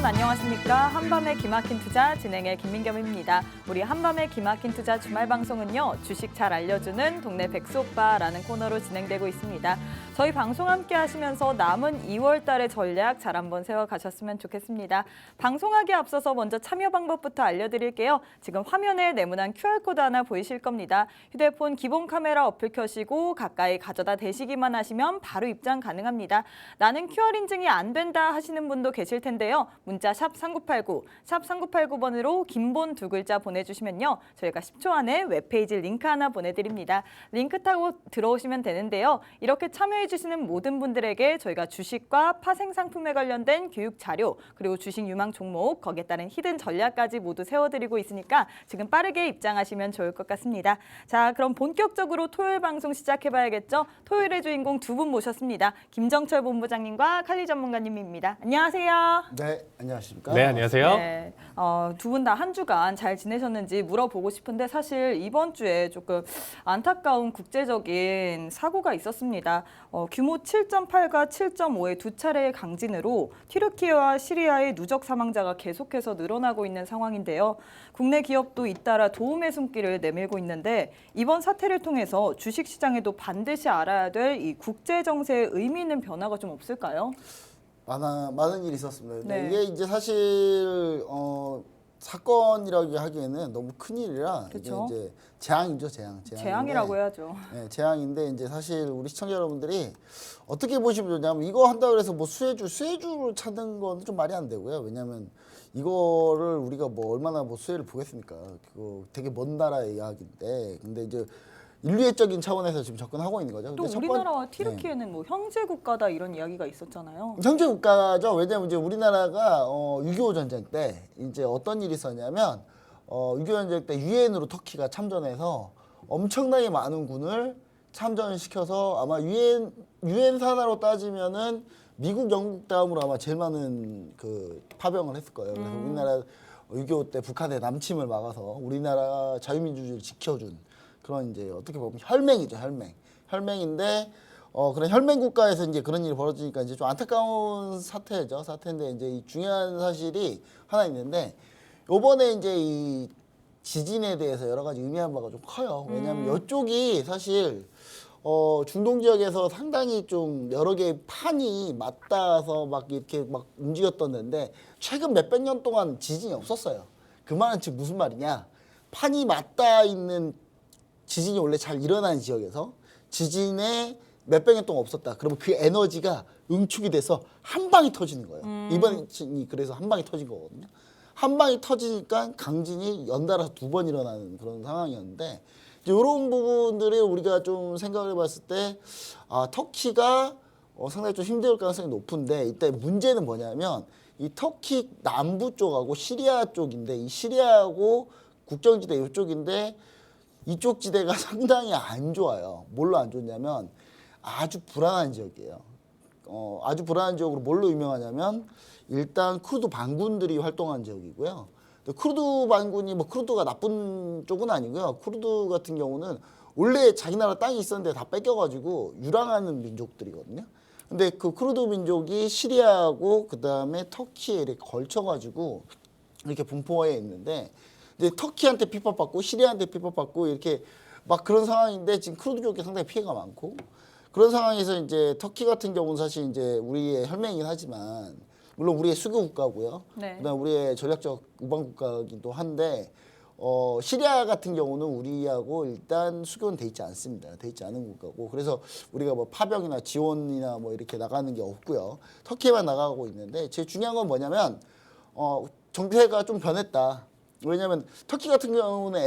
여러분 안녕하십니까? 한밤의 기막힌 투자 진행의 김민겸입니다. 우리 한밤의 기막힌 투자 주말 방송은요. 주식 잘 알려주는 동네 백수 오빠라는 코너로 진행되고 있습니다. 저희 방송 함께 하시면서 남은 2월 달의 전략 잘 한번 세워가셨으면 좋겠습니다. 방송하기에 앞서서 먼저 참여 방법부터 알려드릴게요. 지금 화면에 네모난 QR코드 하나 보이실 겁니다. 휴대폰 기본 카메라 어플 켜시고 가까이 가져다 대시기만 하시면 바로 입장 가능합니다. 나는 QR 인증이 안 된다 하시는 분도 계실 텐데요. 문자 샵 3989, 샵 3989번으로 긴본 2글자 보내주시면요. 저희가 10초 안에 웹페이지 링크 하나 보내드립니다. 링크 타고 들어오시면 되는데요. 이렇게 참여해주시는 모든 분들에게 저희가 주식과 파생상품에 관련된 교육 자료, 그리고 주식 유망 종목, 거기에 따른 히든 전략까지 모두 세워드리고 있으니까 지금 빠르게 입장하시면 좋을 것 같습니다. 자, 그럼 본격적으로 토요일 방송 시작해봐야겠죠? 토요일의 주인공 두 분 모셨습니다. 김정철 본부장님과 칼리 전문가님입니다. 안녕하세요. 네, 안녕하십니까? 네, 안녕하세요. 네, 두 분 다 한 주간 잘 지내셨는지 물어보고 싶은데 사실 이번 주에 조금 안타까운 국제적인 사고가 있었습니다. 규모 7.8과 7.5의 두 차례의 강진으로 튀르키예와 시리아의 누적 사망자가 계속해서 늘어나고 있는 상황인데요. 국내 기업도 잇따라 도움의 손길을 내밀고 있는데 이번 사태를 통해서 주식시장에도 반드시 알아야 될 이 국제 정세의 의미 있는 변화가 좀 없을까요? 많은 일이 있었습니다. 근데 네. 이게 이제 사실 사건이라고 하기에는 너무 큰 일이라 그쵸? 이게 이제 재앙이죠, 재앙이라고 해야죠. 네, 재앙인데 이제 사실 우리 시청자 여러분들이 어떻게 보시면 좋냐면 이거 한다고 해서 뭐 수혜주를 찾는 건 좀 말이 안 되고요. 왜냐하면 이거를 우리가 뭐 얼마나 뭐 수혜를 보겠습니까? 그거 되게 먼 나라의 이야기인데, 근데 이제 인류애적인 차원에서 지금 접근하고 있는 거죠. 또 근데 우리나라와 튀르키예는 뭐 형제 국가다 이런 이야기가 있었잖아요. 형제 국가죠. 왜냐면 이제 우리나라가 6.25 전쟁 때 이제 어떤 일이 있었냐면 6.25 전쟁 때 유엔으로 터키가 참전해서 엄청나게 많은 군을 참전시켜서 아마 유엔 산하로 따지면은 미국, 영국 다음으로 아마 제일 많은 그 파병을 했을 거예요. 그래서 우리나라 6.25 때 북한의 남침을 막아서 우리나라 자유민주주의를 지켜준 그런 이제 어떻게 보면 혈맹이죠, 혈맹인데 그런 혈맹 국가에서 이제 그런 일이 벌어지니까 이제 좀 안타까운 사태인데 이제 이 중요한 사실이 하나 있는데 요번에 이제 이 지진에 대해서 여러 가지 의미한 바가 좀 커요. 왜냐하면 이쪽이 사실 중동 지역에서 상당히 좀 여러 개의 판이 맞닿아서 막 이렇게 막 움직였던 데인데 최근 몇백 년 동안 지진이 없었어요. 그 말은 지금 무슨 말이냐? 판이 맞닿아 있는 지진이 원래 잘 일어나는 지역에서 지진에 몇백 년 동안 없었다. 그러면 그 에너지가 응축이 돼서 한 방이 터지는 거예요. 이번 지진이 그래서 한 방이 터진 거거든요. 한 방이 터지니까 강진이 연달아서 2번 일어나는 그런 상황이었는데 이런 부분들이 우리가 좀 생각을 해봤을 때 터키가 상당히 좀 힘들 가능성이 높은데 이때 문제는 뭐냐면 이 터키 남부 쪽하고 시리아 쪽인데 이 시리아하고 국경지대 이쪽인데 이쪽 지대가 상당히 안 좋아요. 뭘로 안 좋냐면 아주 불안한 지역이에요. 아주 불안한 지역으로 뭘로 유명하냐면 일단 쿠르드 반군들이 활동하는 지역이고요. 쿠르드 반군이 뭐 쿠르드가 나쁜 쪽은 아니고요. 쿠르드 같은 경우는 원래 자기 나라 땅이 있었는데 다 뺏겨가지고 유랑하는 민족들이거든요. 근데 그 쿠르드 민족이 시리아하고 그 다음에 터키에 이렇게 걸쳐가지고 이렇게 분포해 있는데 이제 터키한테 핍박받고 시리아한테 핍박받고 이렇게 막 그런 상황인데 지금 쿠르드 쪽에 상당히 피해가 많고 그런 상황에서 이제 터키 같은 경우는 사실 이제 우리의 혈맹이긴 하지만 물론 우리의 수교 국가고요. 네. 그다음 우리의 전략적 우방 국가이기도 한데 시리아 같은 경우는 우리하고 일단 수교는 돼 있지 않습니다. 돼 있지 않은 국가고 그래서 우리가 뭐 파병이나 지원이나 뭐 이렇게 나가는 게 없고요. 터키에만 나가고 있는데 제일 중요한 건 뭐냐면 정세가 좀 변했다. 왜냐하면 터키 같은 경우는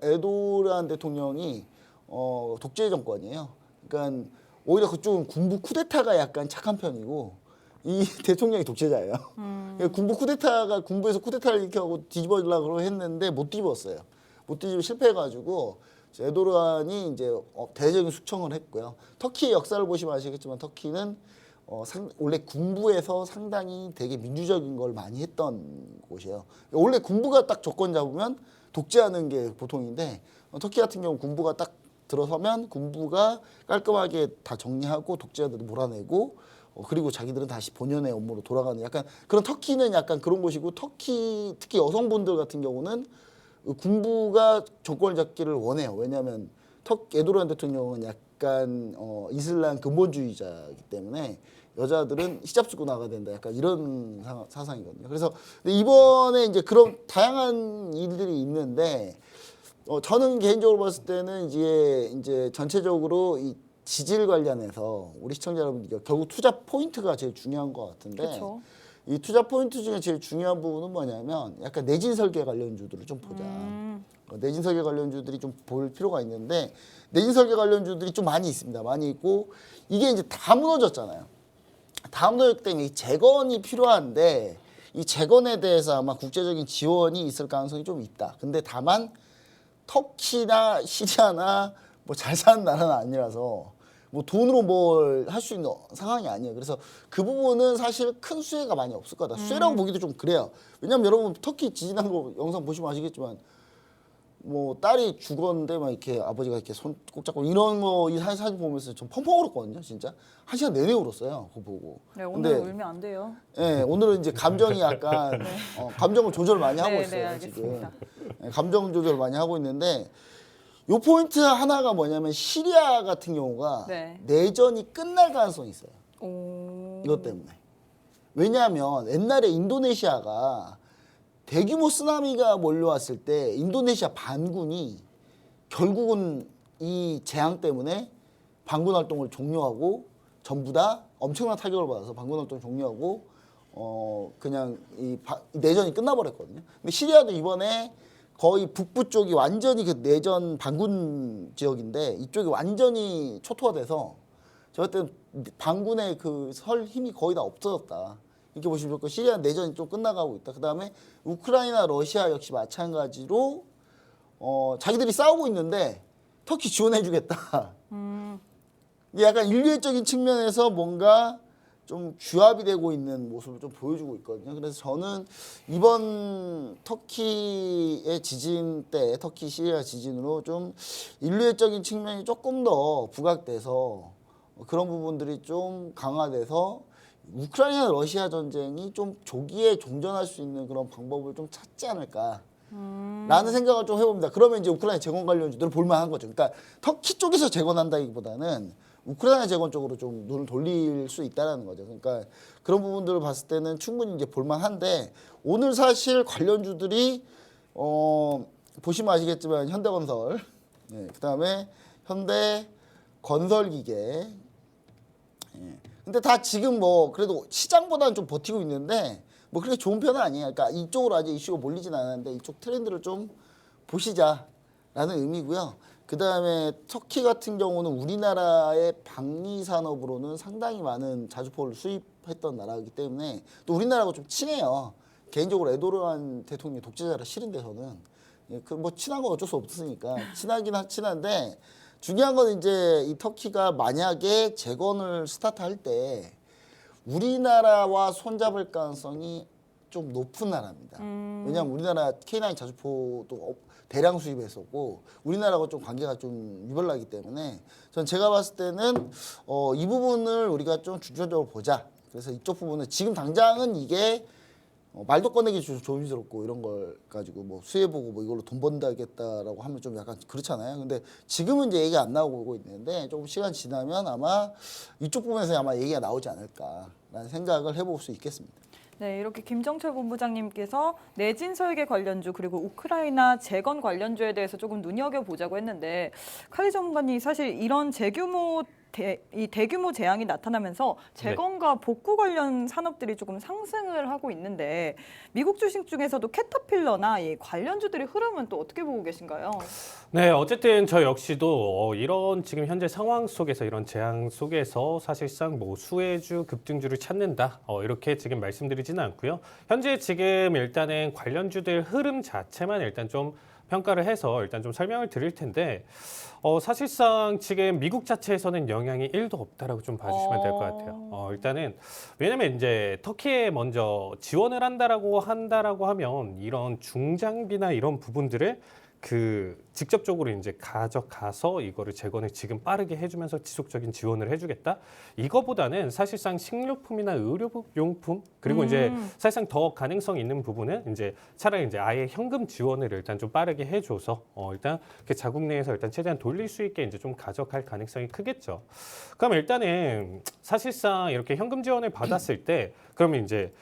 에도르안 대통령이 독재 정권이에요. 그러니까 오히려 그쪽은 군부 쿠데타가 약간 착한 편이고 이 대통령이 독재자예요. 군부 쿠데타가 군부에서 쿠데타를 일으켜고 뒤집어주려고 했는데 못 뒤집었어요. 못 뒤집어 실패해가지고 에도르안이 이제 대대적인 숙청을 했고요. 터키의 역사를 보시면 아시겠지만 터키는 원래 군부에서 상당히 되게 민주적인 걸 많이 했던 곳이에요. 원래 군부가 딱 조건 잡으면 독재하는 게 보통인데 터키 같은 경우 군부가 딱 들어서면 군부가 깔끔하게 다 정리하고 독재자들도 몰아내고 그리고 자기들은 다시 본연의 업무로 돌아가는 약간 그런 터키는 약간 그런 곳이고 터키 특히 여성분들 같은 경우는 군부가 정권을 잡기를 원해요. 왜냐하면 에도르안 대통령은 약간 이슬람 근본주의자이기 때문에 여자들은 히잡 쓰고 나가야 된다. 약간 이런 사상이거든요. 그래서 근데 이번에 이제 그런 다양한 일들이 있는데 저는 개인적으로 봤을 때는 이제 전체적으로 이 지질 관련해서 우리 시청자 여러분들 결국 투자 포인트가 제일 중요한 것 같은데 그렇죠. 이 투자 포인트 중에 제일 중요한 부분은 뭐냐면 약간 내진 설계 관련주들을 좀 보자. 내진 설계 관련주들이 좀 볼 필요가 있는데 내진 설계 관련주들이 좀 많이 있습니다. 많이 있고 이게 이제 다 무너졌잖아요. 다 무너졌기 때문에 이 재건이 필요한데 이 재건에 대해서 아마 국제적인 지원이 있을 가능성이 좀 있다. 근데 다만 터키나 시리아나 뭐 잘 사는 나라는 아니라서 뭐 돈으로 뭘 할 수 있는 상황이 아니에요. 그래서 그 부분은 사실 큰 수혜가 많이 없을 거다. 수혜라고 보기도 좀 그래요. 왜냐면 여러분 터키 지진한 거 영상 보시면 아시겠지만 뭐 딸이 죽었는데 막 이렇게 아버지가 이렇게 손 꼭 잡고 이런 거 이 사진 보면서 좀 펑펑 울었거든요. 진짜 1시간 내내 울었어요. 그거 보고. 네, 오늘 울면 안 돼요. 네, 오늘은 이제 감정이 약간 감정을 조절 많이 하고 네, 있어요. 네, 알겠습니다. 지금 감정 조절 많이 하고 있는데 요 포인트 하나가 뭐냐면 시리아 같은 경우가 네. 내전이 끝날 가능성이 있어요. 오. 이것 때문에. 왜냐하면 옛날에 인도네시아가 대규모 쓰나미가 몰려왔을 때 인도네시아 반군이 결국은 이 재앙 때문에 반군 활동을 종료하고 전부 다 엄청난 타격을 받아서 반군 활동 종료하고 그냥 이 내전이 끝나버렸거든요. 근데 시리아도 이번에 거의 북부 쪽이 완전히 그 내전 반군 지역인데 이쪽이 완전히 초토화돼서 제가 그때 반군의 그 설 힘이 거의 다 없어졌다. 이렇게 보시면 좋고 시리아 내전이 좀 끝나가고 있다. 그 다음에 우크라이나, 러시아 역시 마찬가지로 자기들이 싸우고 있는데 터키 지원해주겠다. 이게 약간 인류애적인 측면에서 뭔가 좀 규합이 되고 있는 모습을 좀 보여주고 있거든요. 그래서 저는 이번 터키의 지진 때, 터키 시리아 지진으로 좀 인류애적인 측면이 조금 더 부각돼서 그런 부분들이 좀 강화돼서 우크라이나 러시아 전쟁이 좀 조기에 종전할 수 있는 그런 방법을 좀 찾지 않을까. 라는 생각을 좀 해봅니다. 그러면 이제 우크라이나 재건 관련주들을 볼만한 거죠. 그러니까 터키 쪽에서 재건한다기보다는 우크라이나 재건 쪽으로 좀 눈을 돌릴 수 있다는 거죠. 그러니까 그런 부분들을 봤을 때는 충분히 이제 볼만한데 오늘 사실 관련주들이 보시면 아시겠지만 현대건설, 네, 그다음에 현대건설기계. 예. 근데 다 지금 뭐 그래도 시장보다는 좀 버티고 있는데 뭐 그렇게 좋은 편은 아니에요. 그러니까 이쪽으로 아직 이슈가 몰리진 않았는데 이쪽 트렌드를 좀 보시자라는 의미고요. 그 다음에 터키 같은 경우는 우리나라의 방위 산업으로는 상당히 많은 자주포를 수입했던 나라이기 때문에 또 우리나라하고 좀 친해요. 개인적으로 에도르안 대통령이 독재자라 싫은데 저는 그 뭐 친한 건 어쩔 수 없으니까 친한데 중요한 건 이제 이 터키가 만약에 재건을 스타트할 때 우리나라와 손잡을 가능성이 좀 높은 나라입니다. 왜냐하면 우리나라 K9 자주포도 대량 수입했었고 우리나라하고 좀 관계가 좀 유별나기 때문에 전 제가 봤을 때는 이 부분을 우리가 좀 중점적으로 보자. 그래서 이쪽 부분은 지금 당장은 이게 말도 꺼내기 조심스럽고 이런 걸 가지고 뭐 수혜보고 뭐 이걸로 돈 번다겠다라고 하면 좀 약간 그렇잖아요. 근데 지금은 이제 얘기가 안 나오고 있는데 조금 시간 지나면 아마 이쪽 부분에서 아마 얘기가 나오지 않을까라는 생각을 해볼 수 있겠습니다. 네, 이렇게 김정철 본부장님께서 내진 설계 관련주 그리고 우크라이나 재건 관련주에 대해서 조금 눈여겨보자고 했는데 칼리 전문가님 사실 이런 대규모 재앙이 나타나면서 재건과 복구 관련 산업들이 조금 상승을 하고 있는데 미국 주식 중에서도 캐터필러나 이 관련주들의 흐름은 또 어떻게 보고 계신가요? 네, 어쨌든 저 역시도 이런 지금 현재 상황 속에서 이런 재앙 속에서 사실상 뭐 수혜주, 급등주를 찾는다 이렇게 지금 말씀드리지는 않고요. 현재 지금 일단은 관련주들 흐름 자체만 일단 좀 평가를 해서 일단 좀 설명을 드릴 텐데 사실상 지금 미국 자체에서는 영향이 1도 없다라고 좀 봐주시면 될 것 같아요. 일단은 왜냐면 이제 터키에 먼저 지원을 한다라고 하면 이런 중장비나 이런 부분들을 직접적으로 이제 가져가서 이거를 재건을 지금 빠르게 해주면서 지속적인 지원을 해주겠다. 이거보다는 사실상 식료품이나 의료용품 그리고 이제 사실상 더 가능성 있는 부분은 이제 차라리 이제 아예 현금 지원을 일단 좀 빠르게 해줘서 일단 그 자국 내에서 일단 최대한 돌릴 수 있게 이제 좀 가져갈 가능성이 크겠죠. 그럼 일단은 사실상 이렇게 현금 지원을 받았을 때 그러면 이제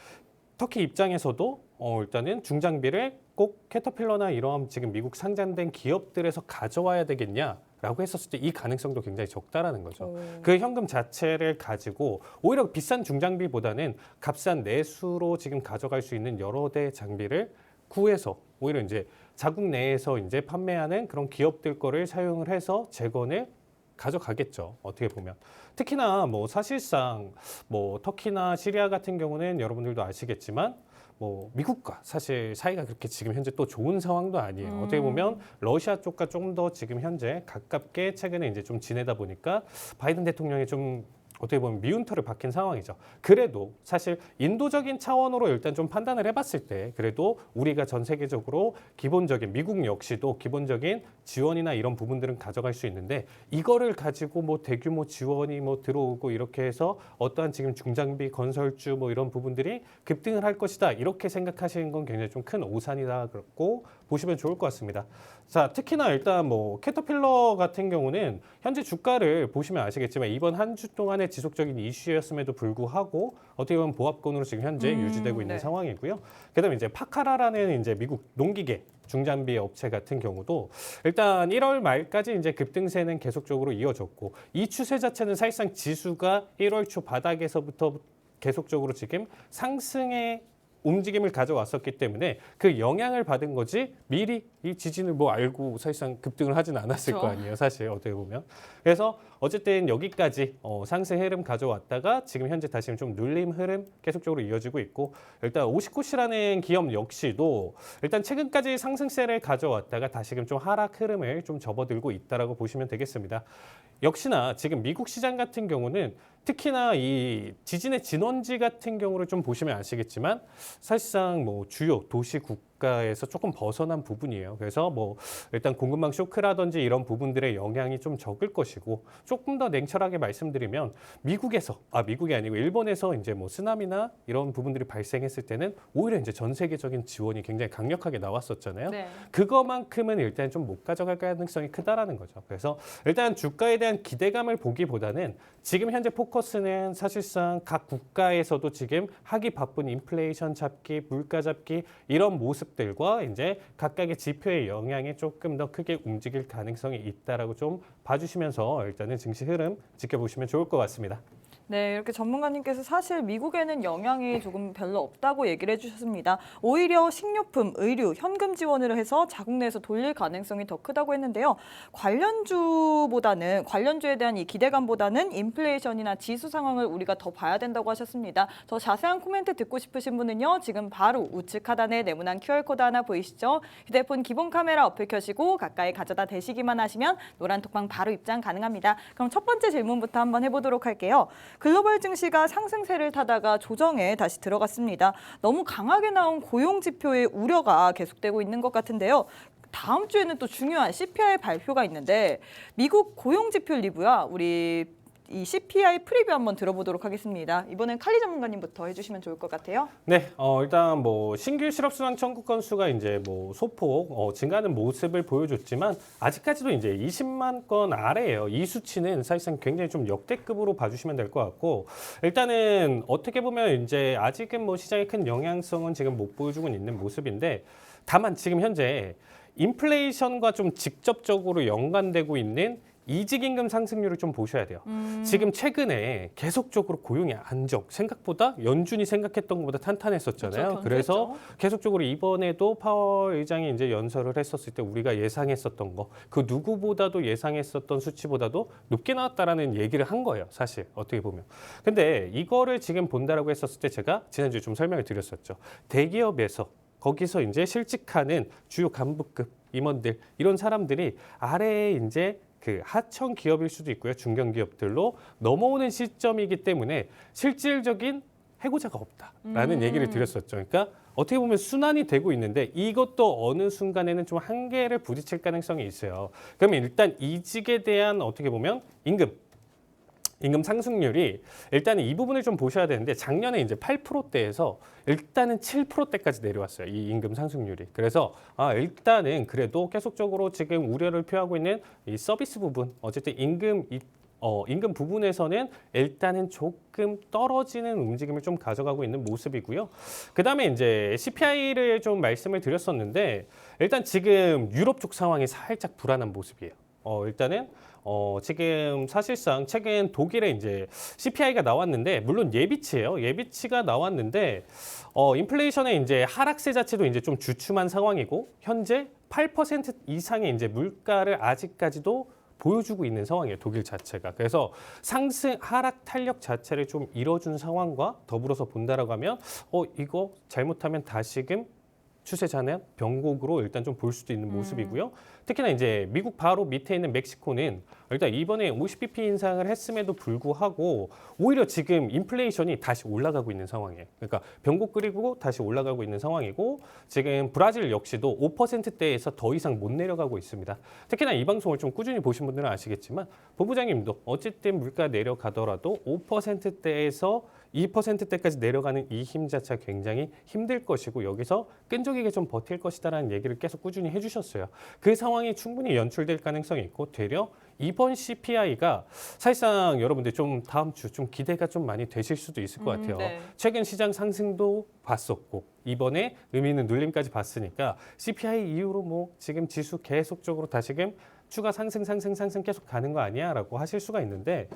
터키 입장에서도 일단은 중장비를 꼭 캐터필러나 이런 지금 미국 상장된 기업들에서 가져와야 되겠냐라고 했었을 때 이 가능성도 굉장히 적다라는 거죠. 그 현금 자체를 가지고 오히려 비싼 중장비보다는 값싼 내수로 지금 가져갈 수 있는 여러 대 장비를 구해서 오히려 이제 자국 내에서 이제 판매하는 그런 기업들 거를 사용을 해서 재건을 가져가겠죠. 어떻게 보면 특히나 뭐 사실상 뭐 터키나 시리아 같은 경우는 여러분들도 아시겠지만 뭐 미국과 사실 사이가 그렇게 지금 현재 또 좋은 상황도 아니에요. 어떻게 보면 러시아 쪽과 조금 더 지금 현재 가깝게 최근에 이제 좀 지내다 보니까 바이든 대통령이 좀 어떻게 보면 미운털을 박힌 상황이죠. 그래도 사실 인도적인 차원으로 일단 좀 판단을 해봤을 때 그래도 우리가 전 세계적으로 기본적인 미국 역시도 기본적인 지원이나 이런 부분들은 가져갈 수 있는데 이거를 가지고 뭐 대규모 지원이 뭐 들어오고 이렇게 해서 어떠한 지금 중장비 건설주 뭐 이런 부분들이 급등을 할 것이다 이렇게 생각하시는 건 굉장히 좀 큰 오산이다 그렇고 보시면 좋을 것 같습니다. 자, 특히나 일단 뭐 캐터필러 같은 경우는 현재 주가를 보시면 아시겠지만 이번 한 주 동안의 지속적인 이슈였음에도 불구하고 어떻게 보면 보합권으로 지금 현재 유지되고 있는 네. 상황이고요. 그다음에 이제 파카라라는 이제 미국 농기계 중장비 업체 같은 경우도 일단 1월 말까지 이제 급등세는 계속적으로 이어졌고 이 추세 자체는 사실상 지수가 1월 초 바닥에서부터 계속적으로 지금 상승의 움직임을 가져왔었기 때문에 그 영향을 받은 거지 미리 이 지진을 뭐 알고 사실상 급등을 하진 않았을 그렇죠. 거 아니에요. 사실 어떻게 보면. 그래서 어쨌든 여기까지 상승 흐름 가져왔다가 지금 현재 다시 좀 눌림 흐름 계속적으로 이어지고 있고 일단 오시코시라는 기업 역시도 일단 최근까지 상승세를 가져왔다가 다시금 좀 하락 흐름을 좀 접어들고 있다라고 보시면 되겠습니다. 역시나 지금 미국 시장 같은 경우는 특히나 이 지진의 진원지 같은 경우를 좀 보시면 아시겠지만 사실상 뭐 주요 도시 국가에서 조금 벗어난 부분이에요. 그래서 뭐 일단 공급망 쇼크라든지 이런 부분들의 영향이 좀 적을 것이고 조금 더 냉철하게 말씀드리면 미국이 아니고 일본에서 이제 뭐 쓰나미나 이런 부분들이 발생했을 때는 오히려 이제 전 세계적인 지원이 굉장히 강력하게 나왔었잖아요. 네. 그거만큼은 일단 좀 못 가져갈 가능성이 크다라는 거죠. 그래서 일단 주가에 대한 기대감을 보기보다는 지금 현재 포커스는 사실상 각 국가에서도 지금 하기 바쁜 인플레이션 잡기, 물가 잡기 이런 모습들과 이제 각각의 지표의 영향이 조금 더 크게 움직일 가능성이 있다라고 좀 봐주시면서 일단은 증시 흐름 지켜보시면 좋을 것 같습니다. 네, 이렇게 전문가님께서 사실 미국에는 영향이 조금 별로 없다고 얘기를 해주셨습니다. 오히려 식료품, 의류, 현금 지원을 해서 자국 내에서 돌릴 가능성이 더 크다고 했는데요. 관련주에 대한 이 기대감보다는 인플레이션이나 지수 상황을 우리가 더 봐야 된다고 하셨습니다. 더 자세한 코멘트 듣고 싶으신 분은요. 지금 바로 우측 하단에 네모난 QR코드 하나 보이시죠? 휴대폰 기본 카메라 어플 켜시고 가까이 가져다 대시기만 하시면 노란 톡방 바로 입장 가능합니다. 그럼 첫 번째 질문부터 한번 해보도록 할게요. 글로벌 증시가 상승세를 타다가 조정에 다시 들어갔습니다. 너무 강하게 나온 고용 지표의 우려가 계속되고 있는 것 같은데요. 다음 주에는 또 중요한 CPI 발표가 있는데 미국 고용 지표 리뷰야. 우리 이 CPI 프리뷰 한번 들어보도록 하겠습니다. 이번엔 칼리 전문가님부터 해주시면 좋을 것 같아요. 네, 일단 뭐 신규 실업수당 청구 건수가 이제 뭐 소폭 증가하는 모습을 보여줬지만 아직까지도 이제 20만 건 아래예요. 이 수치는 사실상 굉장히 좀 역대급으로 봐주시면 될 것 같고 일단은 어떻게 보면 이제 아직은 뭐 시장에 큰 영향성은 지금 못 보여주고 있는 모습인데 다만 지금 현재 인플레이션과 좀 직접적으로 연관되고 있는 이직임금 상승률을 좀 보셔야 돼요. 지금 최근에 계속적으로 고용의 안정, 생각보다 연준이 생각했던 것보다 탄탄했었잖아요. 그렇죠, 그래서 견조했죠. 계속적으로 이번에도 파월 의장이 이제 연설을 했었을 때 우리가 예상했었던 거, 그 누구보다도 예상했었던 수치보다도 높게 나왔다라는 얘기를 한 거예요. 사실 어떻게 보면. 근데 이거를 지금 본다라고 했었을 때 제가 지난주에 좀 설명을 드렸었죠. 대기업에서 거기서 이제 실직하는 주요 간부급 임원들 이런 사람들이 아래에 이제 그 하청 기업일 수도 있고요. 중견 기업들로 넘어오는 시점이기 때문에 실질적인 해고자가 없다라는 얘기를 드렸었죠. 그러니까 어떻게 보면 순환이 되고 있는데 이것도 어느 순간에는 좀 한계를 부딪힐 가능성이 있어요. 그러면 일단 이직에 대한 어떻게 보면 임금 상승률이 일단은 이 부분을 좀 보셔야 되는데 작년에 이제 8%대에서 일단은 7%대까지 내려왔어요. 이 임금 상승률이. 그래서 일단은 그래도 계속적으로 지금 우려를 표하고 있는 이 서비스 부분, 어쨌든 임금 부분에서는 일단은 조금 떨어지는 움직임을 좀 가져가고 있는 모습이고요. 그다음에 이제 CPI를 좀 말씀을 드렸었는데 일단 지금 유럽 쪽 상황이 살짝 불안한 모습이에요. 일단은 지금 사실상 최근 독일에 이제 CPI가 나왔는데 물론 예비치예요. 예비치가 나왔는데 인플레이션의 이제 하락세 자체도 이제 좀 주춤한 상황이고 현재 8% 이상의 이제 물가를 아직까지도 보여주고 있는 상황이에요. 독일 자체가. 그래서 상승 하락 탄력 자체를 좀 이뤄준 상황과 더불어서 본다라고 하면 이거 잘못하면 다시금 추세 전환 변곡으로 일단 좀 볼 수도 있는 모습이고요. 특히나 이제 미국 바로 밑에 있는 멕시코는 일단 이번에 50bp 인상을 했음에도 불구하고 오히려 지금 인플레이션이 다시 올라가고 있는 상황이에요. 그러니까 변곡 그리고 다시 올라가고 있는 상황이고 지금 브라질 역시도 5%대에서 더 이상 못 내려가고 있습니다. 특히나 이 방송을 좀 꾸준히 보신 분들은 아시겠지만 본부장님도 어쨌든 물가 내려가더라도 5%대에서 2%대까지 내려가는 이 힘 자체가 굉장히 힘들 것이고 여기서 끈적이게 좀 버틸 것이다라는 얘기를 계속 꾸준히 해주셨어요. 그 상황이 충분히 연출될 가능성이 있고 되려 이번 CPI가 사실상 여러분들 좀 다음 주 좀 기대가 좀 많이 되실 수도 있을 것 같아요. 네. 최근 시장 상승도 봤었고 이번에 의미 있는 눌림까지 봤으니까 CPI 이후로 뭐 지금 지수 계속적으로 다시금 추가 상승 계속 가는 거 아니야라고 하실 수가 있는데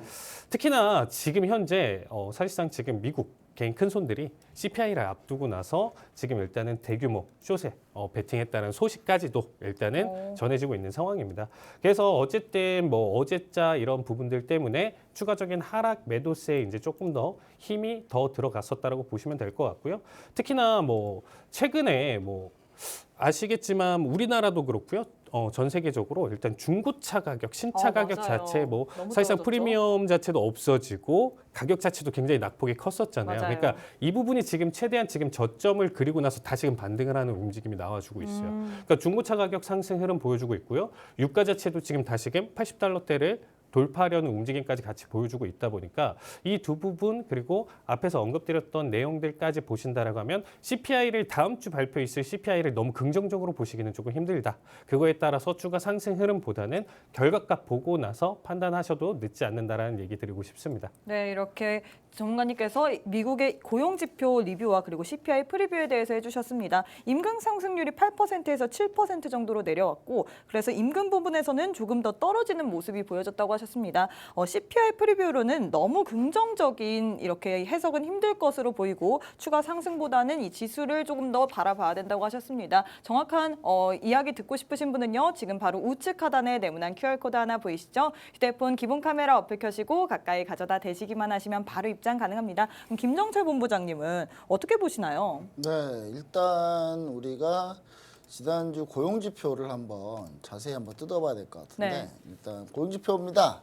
특히나 지금 현재 사실상 지금 미국 개인 큰 손들이 CPI를 앞두고 나서 지금 일단은 대규모 숏에 베팅했다는 소식까지도 일단은 전해지고 있는 상황입니다. 그래서 어쨌든 뭐 어제자 이런 부분들 때문에 추가적인 하락 매도세에 이제 조금 더 힘이 더 들어갔었다라고 보시면 될 것 같고요. 특히나 뭐 최근에 뭐 아시겠지만 우리나라도 그렇고요. 전 세계적으로 일단 중고차 가격, 신차 가격 맞아요. 자체 뭐 너무 사실상 떨어졌죠? 프리미엄 자체도 없어지고 가격 자체도 굉장히 낙폭이 컸었잖아요. 맞아요. 그러니까 이 부분이 지금 최대한 지금 저점을 그리고 나서 다시금 반등을 하는 움직임이 나와주고 있어요. 그러니까 중고차 가격 상승 흐름 보여주고 있고요. 유가 자체도 지금 다시금 80달러대를 돌파하려는 움직임까지 같이 보여주고 있다 보니까 이 두 부분 그리고 앞에서 언급드렸던 내용들까지 보신다라고 하면 CPI를 다음 주 발표 있을 CPI를 너무 긍정적으로 보시기는 조금 힘들다. 그거에 따라서 주가 상승 흐름보다는 결과값 보고 나서 판단하셔도 늦지 않는다라는 얘기 드리고 싶습니다. 네, 이렇게 전문가님께서 미국의 고용지표 리뷰와 그리고 CPI 프리뷰에 대해서 해주셨습니다. 임금 상승률이 8%에서 7% 정도로 내려왔고 그래서 임금 부분에서는 조금 더 떨어지는 모습이 보여졌다고 하셨습니다. CPI 프리뷰로는 너무 긍정적인 이렇게 해석은 힘들 것으로 보이고 추가 상승보다는 이 지수를 조금 더 바라봐야 된다고 하셨습니다. 정확한 이야기 듣고 싶으신 분은요. 지금 바로 우측 하단에 네모난 QR코드 하나 보이시죠? 휴대폰 기본 카메라 어플 켜시고 가까이 가져다 대시기만 하시면 바로 입장 가능합니다. 그럼 김정철 본부장님은 어떻게 보시나요? 네, 일단 우리가 지난주 고용지표를 한번 자세히 한번 뜯어봐야 될 것 같은데 네. 일단 고용지표입니다.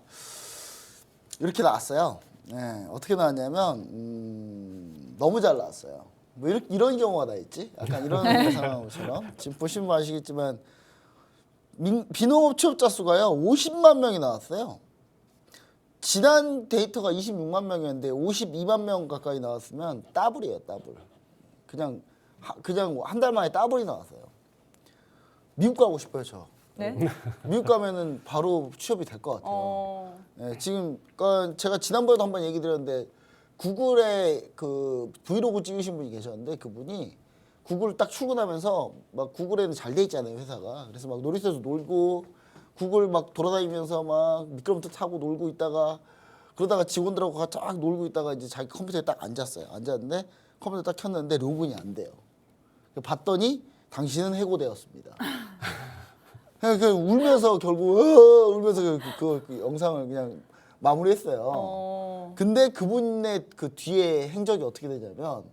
이렇게 나왔어요. 네, 어떻게 나왔냐면 너무 잘 나왔어요. 뭐 이런 경우가 다 있지? 약간 이런 상황처럼 지금 보시면 아시겠지만 비농업 취업자 수가요 50만 명이 나왔어요. 지난 데이터가 26만 명이었는데 52만 명 가까이 나왔으면 더블이에요, 더블. 그냥 한 달 만에 더블이 나왔어요. 미국 가고 싶어요, 저. 네. 미국 가면은 바로 취업이 될 것 같아요. 네, 지금 그러니까 제가 지난번에도 한번 얘기 드렸는데 구글에 그 브이로그 찍으신 분이 계셨는데 그분이 구글 딱 출근하면서 막 구글에는 잘 돼 있잖아요, 회사가. 그래서 막 놀이터에서 놀고 구글 막 돌아다니면서 막 미끄럼틀 타고 놀고 있다가 그러다가 직원들하고 쫙 놀고 있다가 이제 자기 컴퓨터에 딱 앉았어요. 앉았는데 컴퓨터 딱 켰는데 로그인이 안 돼요. 봤더니 당신은 해고되었습니다. 그냥 울면서 결국 울면서 그 영상을 그냥 마무리했어요. 근데 그분의 그 뒤에 행적이 어떻게 되냐면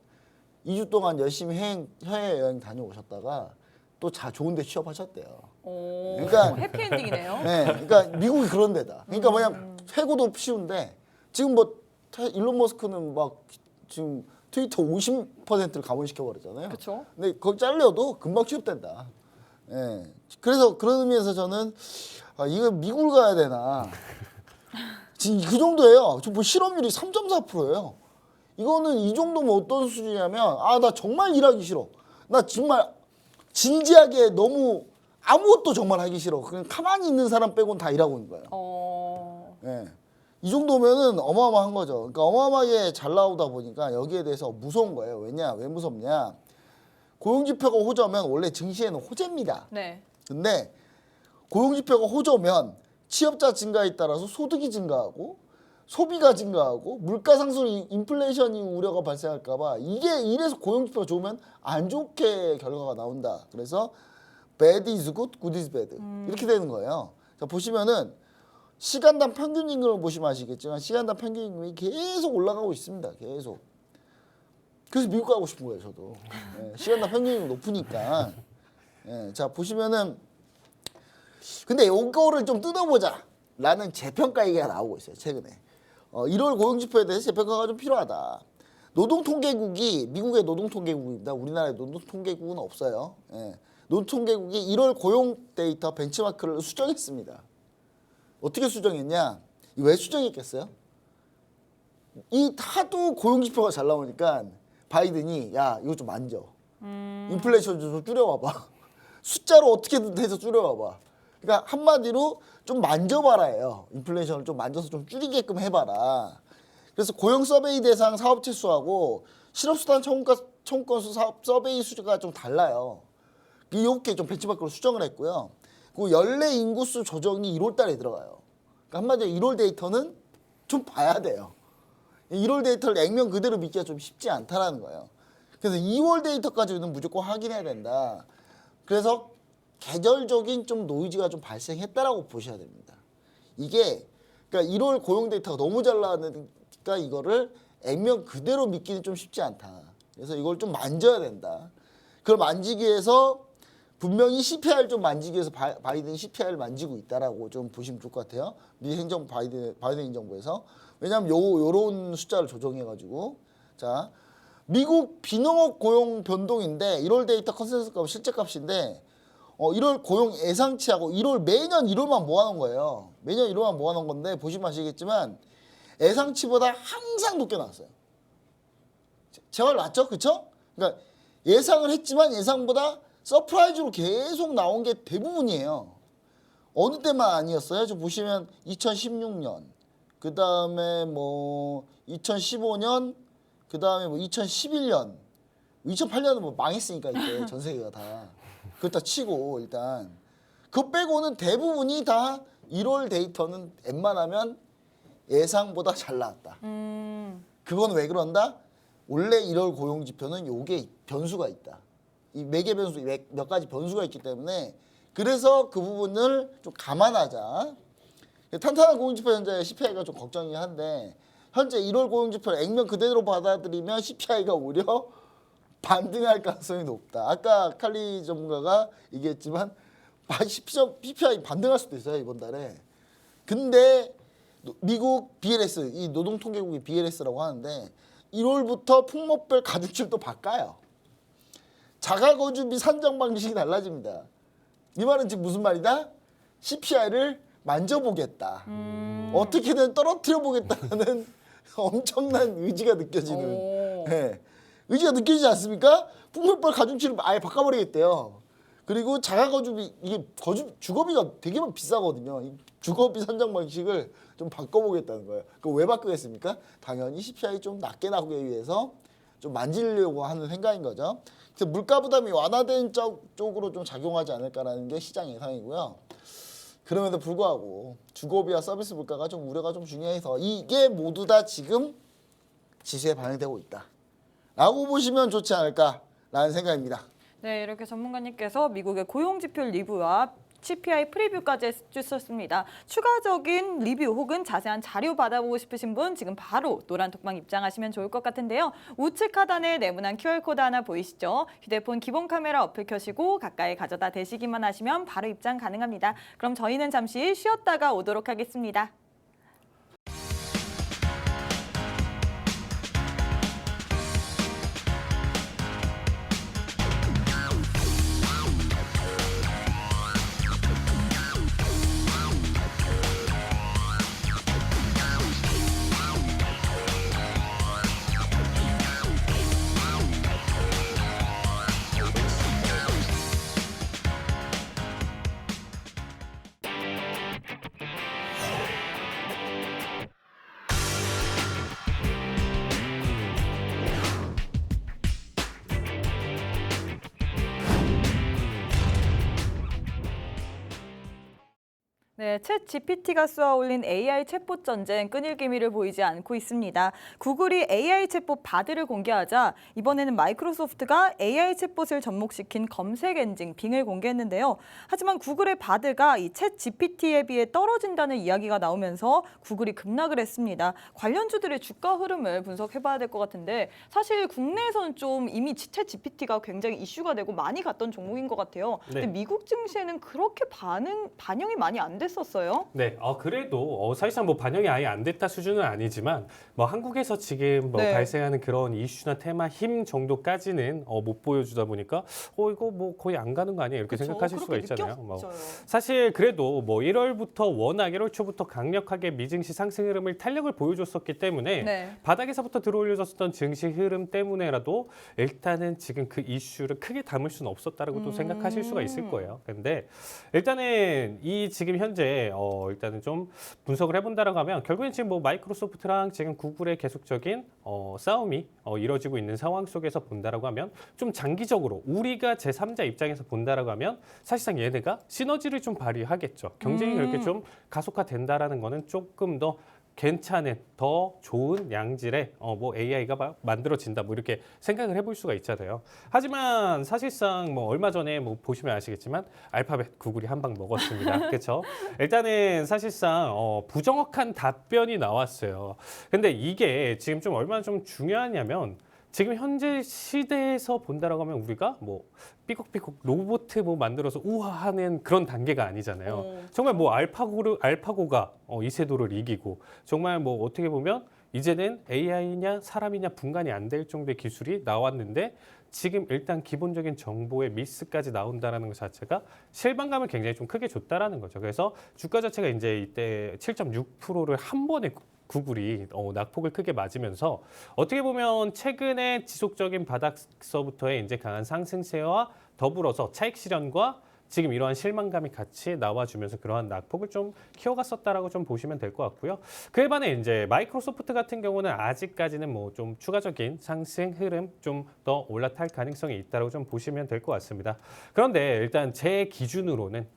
2주 동안 열심히 해외여행 다녀오셨다가 또 좋은 데 취업하셨대요. 그러니까 해피엔딩이네요. 네, 그러니까 미국이 그런 데다. 그러니까 뭐냐 해고도 쉬운데 지금 뭐 일론 머스크는 막 지금 트위터 50%를 감원시켜 버렸잖아요. 그렇죠. 근데 거기 잘려도 금방 취업된다. 예. 그래서 그런 의미에서 저는 이거 미국을 가야 되나. 지금 그 정도예요. 뭐 실업률이 3.4%예요. 이거는 이 정도면 어떤 수준이냐면 나 정말 일하기 싫어. 나 정말 진지하게 너무 아무것도 정말 하기 싫어. 그냥 가만히 있는 사람 빼고는 다 일하고 있는 거예요. 예. 이 정도면은 어마어마한 거죠. 그러니까 어마어마하게 잘 나오다 보니까 여기에 대해서 무서운 거예요. 왜 무섭냐? 고용지표가 호저면 원래 증시에는 호재입니다. 네. 근데 고용지표가 호저면 취업자 증가에 따라서 소득이 증가하고 소비가 증가하고 물가 상승, 인플레이션이 우려가 발생할까봐 이래서 고용지표가 좋으면 안 좋게 결과가 나온다. 그래서 bad is good, good is bad 이렇게 되는 거예요. 자, 보시면은 시간당 평균 임금을 보시면 아시겠지만 시간당 평균 임금이 계속 올라가고 있습니다. 계속. 그래서 미국 가고 싶은 거예요, 저도. 예, 시간당 평균 임금이 높으니까. 예, 자, 보시면은 근데 이거를 좀 뜯어보자 라는 재평가 얘기가 나오고 있어요, 최근에. 1월 고용지표에 대해서 재평가가 좀 필요하다. 노동통계국이 미국의 노동통계국입니다. 우리나라의 노동통계국은 없어요. 예. 노동통계국이 1월 고용 데이터 벤치마크를 수정했습니다. 어떻게 수정했냐? 왜 수정했겠어요? 이 하도 고용지표가 잘 나오니까 바이든이 야 이거 좀 만져. 인플레이션 좀 줄여와봐. 숫자로 어떻게든 해서 줄여와봐. 그러니까 한마디로 좀 만져봐라예요. 인플레이션을 좀 만져서 좀 줄이게끔 해봐라. 그래서 고용 서베이 대상 사업체 수하고 실업수당 청구건 수 사업 서베이 수가 좀 달라요. 이렇게 좀 벤치마크로 수정을 했고요. 그 연례 인구수 조정이 1월 달에 들어가요. 그러니까 한마디로 1월 데이터는 좀 봐야 돼요. 1월 데이터를 액면 그대로 믿기가 좀 쉽지 않다라는 거예요. 그래서 2월 데이터까지는 무조건 확인해야 된다. 그래서 계절적인 좀 노이즈가 좀 발생했다라고 보셔야 됩니다. 이게 그러니까 1월 고용 데이터가 너무 잘 나왔으니까 이거를 액면 그대로 믿기는 좀 쉽지 않다. 그래서 이걸 좀 만져야 된다. 그걸 만지기 위해서 분명히 CPI를 좀 만지기 위해서 바이든 CPI를 만지고 있다라고 좀 보시면 좋을 것 같아요. 미 행정부 바이든 행정부에서. 왜냐하면 요런 숫자를 조정해가지고 자 미국 비농업 고용 변동인데 1월 데이터 컨센서스 값 실제 값인데 1월 고용 예상치하고 1월 매년 1월만 모아놓은 거예요. 매년 1월만 모아놓은 건데 보시면 아시겠지만 예상치보다 항상 높게 나왔어요. 제발 맞죠? 그쵸? 그러니까 예상을 했지만 예상보다 서프라이즈로 계속 나온 게 대부분이에요. 어느 때만 아니었어요? 저 보시면 2016년, 그 다음에 뭐 2015년, 그 다음에 뭐 2011년, 2008년은 뭐 망했으니까 이때 전 세계가 다. 그렇다 치고 일단 그거 빼고는 대부분이 다 1월 데이터는 웬만하면 예상보다 잘 나왔다. 그건 왜 그런다? 원래 1월 고용지표는 요게 변수가 있다. 이 매개 변수 몇 가지 변수가 있기 때문에 그래서 그 부분을 좀 감안하자. 탄탄한 고용지표 현재 CPI가 좀 걱정이 한데 현재 1월 고용지표를 액면 그대로 받아들이면 CPI가 오히려 반등할 가능성이 높다. 아까 칼리 전문가가 얘기했지만 CPI 반등할 수도 있어요 이번 달에. 근데 미국 BLS 이 노동통계국이 BLS라고 하는데 1월부터 품목별 가중치를 바꿔요. 자가거주비 산정 방식이 달라집니다. 이 말은 지금 무슨 말이다? CPI를 만져보겠다. 어떻게든 떨어뜨려 보겠다는 엄청난 의지가 느껴지는. 네. 의지가 느껴지지 않습니까? 품목별 가중치를 아예 바꿔버리겠대요. 그리고 자가거주비 이게 주거비가 되게 비싸거든요. 이 주거비 산정 방식을 좀 바꿔보겠다는 거예요. 그럼 왜 바꾸겠습니까? 당연히 CPI 좀 낮게 나오기 위해서 좀 만지려고 하는 생각인 거죠. 그래서 물가 부담이 완화된 쪽으로 좀 작용하지 않을까라는 게 시장 예상이고요. 그럼에도 불구하고 주거비와 서비스 물가가 좀 우려가 좀 중요해서 이게 모두 다 지금 지수에 반영되고 있다. 라고 보시면 좋지 않을까라는 생각입니다. 네, 이렇게 전문가님께서 미국의 고용지표 리뷰와 CPI 프리뷰까지 해주셨습니다. 추가적인 리뷰 혹은 자세한 자료 받아보고 싶으신 분 지금 바로 노란톡방 입장하시면 좋을 것 같은데요. 우측 하단에 네모난 QR코드 하나 보이시죠? 휴대폰 기본 카메라 어플 켜시고 가까이 가져다 대시기만 하시면 바로 입장 가능합니다. 그럼 저희는 잠시 쉬었다가 오도록 하겠습니다. 네, 챗 GPT가 쏘아올린 AI 챗봇 전쟁 끊일 기미를 보이지 않고 있습니다. 구글이 AI 챗봇 바드를 공개하자 이번에는 마이크로소프트가 AI 챗봇을 접목시킨 검색 엔진 빙을 공개했는데요. 하지만 구글의 바드가 이 챗 GPT에 비해 떨어진다는 이야기가 나오면서 구글이 급락을 했습니다. 관련주들의 주가 흐름을 분석해봐야 될 것 같은데 사실 국내에서는 좀 이미 챗 GPT가 굉장히 이슈가 되고 많이 갔던 종목인 것 같아요. 네. 근데 미국 증시에는 그렇게 반영이 많이 안 됐었어요. 네, 그래도 사실상 뭐 반영이 아예 안 됐다 수준은 아니지만 뭐 한국에서 지금 뭐 네. 발생하는 그런 이슈나 테마 힘 정도까지는 못 보여주다 보니까 이거 뭐 거의 안 가는 거 아니에요? 이렇게 그쵸? 생각하실 수가 그렇게 있잖아요. 뭐 느껴져요. 사실 그래도 뭐 1월부터 워낙 1월 초부터 강력하게 미증시 상승 흐름을 탄력을 보여줬었기 때문에 네. 바닥에서부터 들어올려졌던 증시 흐름 때문에라도 일단은 지금 그 이슈를 크게 담을 수는 없었다라고도 생각하실 수가 있을 거예요. 근데 일단은 이 지금 현재 일단은 좀 분석을 해본다라고 하면 결국엔 지금 뭐 마이크로소프트랑 지금 구글의 계속적인 싸움이 이뤄지고 있는 상황 속에서 본다라고 하면 좀 장기적으로 우리가 제3자 입장에서 본다라고 하면 사실상 얘네가 시너지를 좀 발휘하겠죠. 경쟁이 그렇게 좀 가속화된다라는 거는 조금 더 괜찮은 더 좋은 양질의 뭐 AI가 만들어진다 뭐 이렇게 생각을 해볼 수가 있잖아요. 하지만 사실상 뭐 얼마 전에 뭐 보시면 아시겠지만 알파벳 구글이 한 방 먹었습니다. 그렇죠? 일단은 사실상 부정확한 답변이 나왔어요. 근데 이게 지금 좀 얼마나 좀 중요하냐면 지금 현재 시대에서 본다라고 하면 우리가 뭐 삐걱삐걱 로봇 뭐 만들어서 우아하는 그런 단계가 아니잖아요. 정말 뭐 알파고가 이세돌을 이기고 정말 뭐 어떻게 보면 이제는 AI냐 사람이냐 분간이 안 될 정도의 기술이 나왔는데 지금 일단 기본적인 정보의 미스까지 나온다라는 것 자체가 실망감을 굉장히 좀 크게 줬다라는 거죠. 그래서 주가 자체가 이제 이때 7.6%를 한 번에 구글이 낙폭을 크게 맞으면서 어떻게 보면 최근에 지속적인 바닥서부터의 이제 강한 상승세와 더불어서 차익 실현과 지금 이러한 실망감이 같이 나와주면서 그러한 낙폭을 좀 키워갔었다라고 좀 보시면 될 것 같고요. 그에 반해 이제 마이크로소프트 같은 경우는 아직까지는 뭐 좀 추가적인 상승 흐름 좀 더 올라탈 가능성이 있다라고 좀 보시면 될 것 같습니다. 그런데 일단 제 기준으로는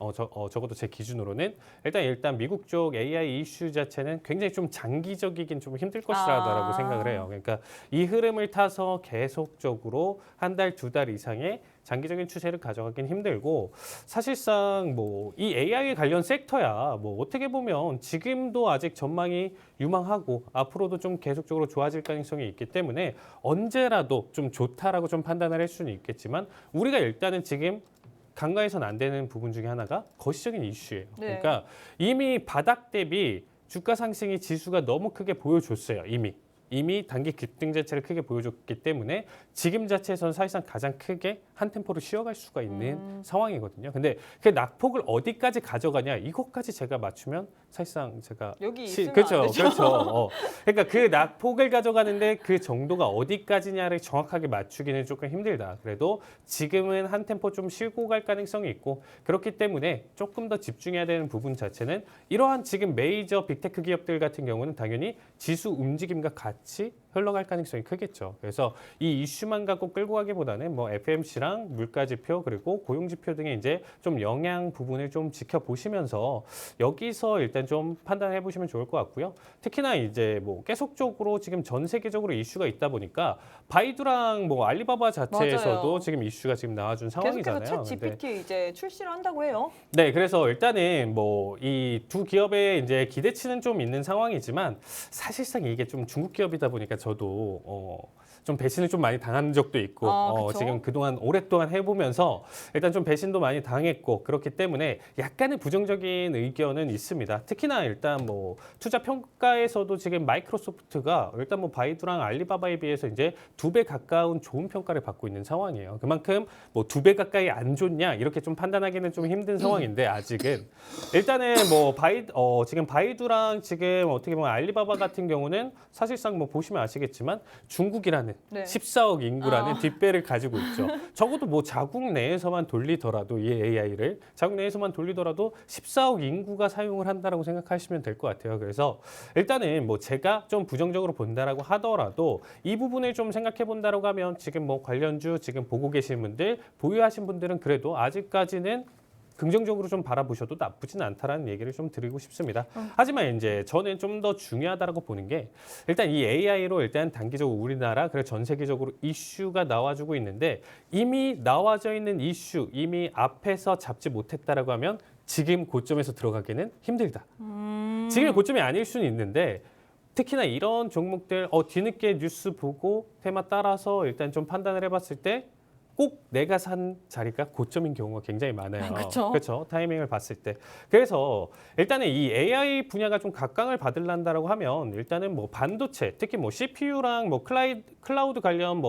적어도 제 기준으로는 일단 미국 쪽 AI 이슈 자체는 굉장히 좀 장기적이긴 좀 힘들 것이라고 생각을 해요. 그러니까 이 흐름을 타서 계속적으로 한 달, 두 달 이상의 장기적인 추세를 가져가긴 힘들고 사실상 뭐 이 AI 관련 섹터야 뭐 어떻게 보면 지금도 아직 전망이 유망하고 앞으로도 좀 계속적으로 좋아질 가능성이 있기 때문에 언제라도 좀 좋다라고 좀 판단을 할 수는 있겠지만 우리가 일단은 지금 간과해서는 안 되는 부분 중에 하나가 거시적인 이슈예요. 네. 그러니까 이미 바닥 대비 주가 상승이 지수가 너무 크게 보여줬어요. 이미 단기 급등 자체를 크게 보여줬기 때문에 지금 자체에서는 사실상 가장 크게 한 템포를 쉬어갈 수가 있는 상황이거든요. 근데 그 낙폭을 어디까지 가져가냐 이것까지 제가 맞추면 사실상 제가 여기 있으면 그렇죠, 안 되죠. 그렇죠. 그러니까 그 낙폭을 가져가는데 그 정도가 어디까지냐를 정확하게 맞추기는 조금 힘들다. 그래도 지금은 한 템포 좀 쉬고 갈 가능성이 있고 그렇기 때문에 조금 더 집중해야 되는 부분 자체는 이러한 지금 메이저 빅테크 기업들 같은 경우는 당연히 지수 움직임과 같이 흘러갈 가능성이 크겠죠. 그래서 이 이슈만 갖고 끌고 가기보다는 뭐 FMC랑 물가지표 그리고 고용지표 등의 이제 좀 영향 부분을 좀 지켜보시면서 여기서 일단 좀 판단해 보시면 좋을 것 같고요. 특히나 이제 뭐 계속적으로 지금 전 세계적으로 이슈가 있다 보니까 바이두랑 뭐 알리바바 자체에서도 맞아요. 지금 이슈가 지금 나와준 계속해서 상황이잖아요. 챗 GPT 이제 출시를 한다고 해요. 네, 그래서 일단은 뭐 이 두 기업의 이제 기대치는 좀 있는 상황이지만 사실상 이게 좀 중국 기업이다 보니까 저도 좀 배신을 좀 많이 당한 적도 있고 그쵸? 지금 그동안 오랫동안 해보면서 일단 좀 배신도 많이 당했고 그렇기 때문에 약간의 부정적인 의견은 있습니다. 특히나 일단 뭐 투자 평가에서도 지금 마이크로소프트가 일단 뭐 바이두랑 알리바바에 비해서 이제 2배 가까운 좋은 평가를 받고 있는 상황이에요. 그만큼 뭐 2배 가까이 안 좋냐 이렇게 좀 판단하기는 좀 힘든 상황인데 아직은 일단은 뭐 지금 바이두랑 지금 어떻게 보면 알리바바 같은 경우는 사실상 뭐 보시면 아시겠지만 중국이라는 네. 14억 인구라는 뒷배를 가지고 있죠. 적어도 뭐 자국 내에서만 돌리더라도 이 AI를 자국 내에서만 돌리더라도 14억 인구가 사용을 한다라고 생각하시면 될 것 같아요. 그래서 일단은 뭐 제가 좀 부정적으로 본다라고 하더라도 이 부분을 좀 생각해 본다라고 하면 지금 뭐 관련주 지금 보고 계신 분들 보유하신 분들은 그래도 아직까지는 긍정적으로 좀 바라보셔도 나쁘진 않다라는 얘기를 좀 드리고 싶습니다. 하지만 이제 저는 좀 더 중요하다라고 보는 게 일단 이 AI로 일단 단기적으로 우리나라 그리고 전 세계적으로 이슈가 나와주고 있는데 이미 나와져 있는 이슈 이미 앞에서 잡지 못했다라고 하면 지금 고점에서 들어가기는 힘들다. 지금 고점이 아닐 수는 있는데 특히나 이런 종목들 뒤늦게 뉴스 보고 테마 따라서 일단 좀 판단을 해봤을 때 꼭 내가 산 자리가 고점인 경우가 굉장히 많아요. 그쵸. 그렇죠. 타이밍을 봤을 때. 그래서 일단은 이 AI 분야가 좀 각광을 받으려고 하면 일단은 뭐 반도체, 특히 뭐 CPU랑 뭐 클라우드 관련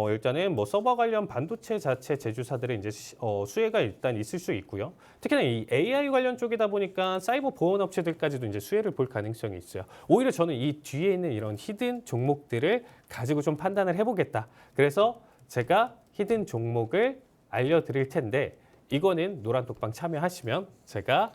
일단은 뭐 서버 관련 반도체 자체 제조사들의 이제 수혜가 일단 있을 수 있고요. 특히나 이 AI 관련 쪽이다 보니까 사이버 보안 업체들까지도 이제 수혜를 볼 가능성이 있어요. 오히려 저는 이 뒤에 있는 이런 히든 종목들을 가지고 좀 판단을 해보겠다. 그래서 제가 히든 종목을 알려드릴 텐데 이거는 노란톡방 참여하시면 제가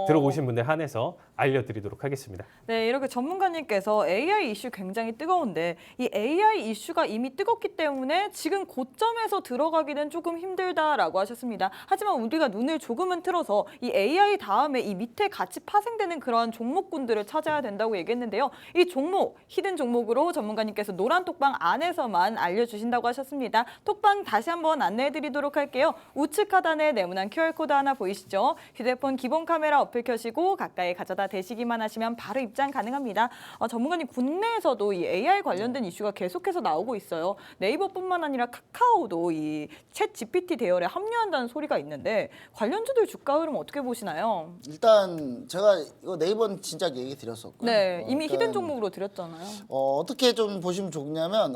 들어오신 분들 한해서 알려드리도록 하겠습니다. 네, 이렇게 전문가님께서 AI 이슈 굉장히 뜨거운데 이 AI 이슈가 이미 뜨겁기 때문에 지금 고점에서 들어가기는 조금 힘들다라고 하셨습니다. 하지만 우리가 눈을 조금은 틀어서 이 AI 다음에 이 밑에 같이 파생되는 그런 종목군들을 찾아야 된다고 얘기했는데요. 이 종목, 히든 종목으로 전문가님께서 노란 톡방 안에서만 알려주신다고 하셨습니다. 톡방 다시 한번 안내해드리도록 할게요. 우측 하단에 네모난 QR코드 하나 보이시죠? 휴대폰 기본 카메라 어플 켜시고 가까이 가져다 대시기만 하시면 바로 입장 가능합니다. 전문가님, 국내에서도 이 AI 관련된 이슈가 계속해서 나오고 있어요. 네이버뿐만 아니라 카카오도 이 챗 GPT 대열에 합류한다는 소리가 있는데 관련주들 주가 흐름 어떻게 보시나요? 일단 제가 이거 네이버는 진짜 얘기 드렸었고 네, 이미 히든 종목으로 드렸잖아요. 어떻게 좀 보시면 좋냐면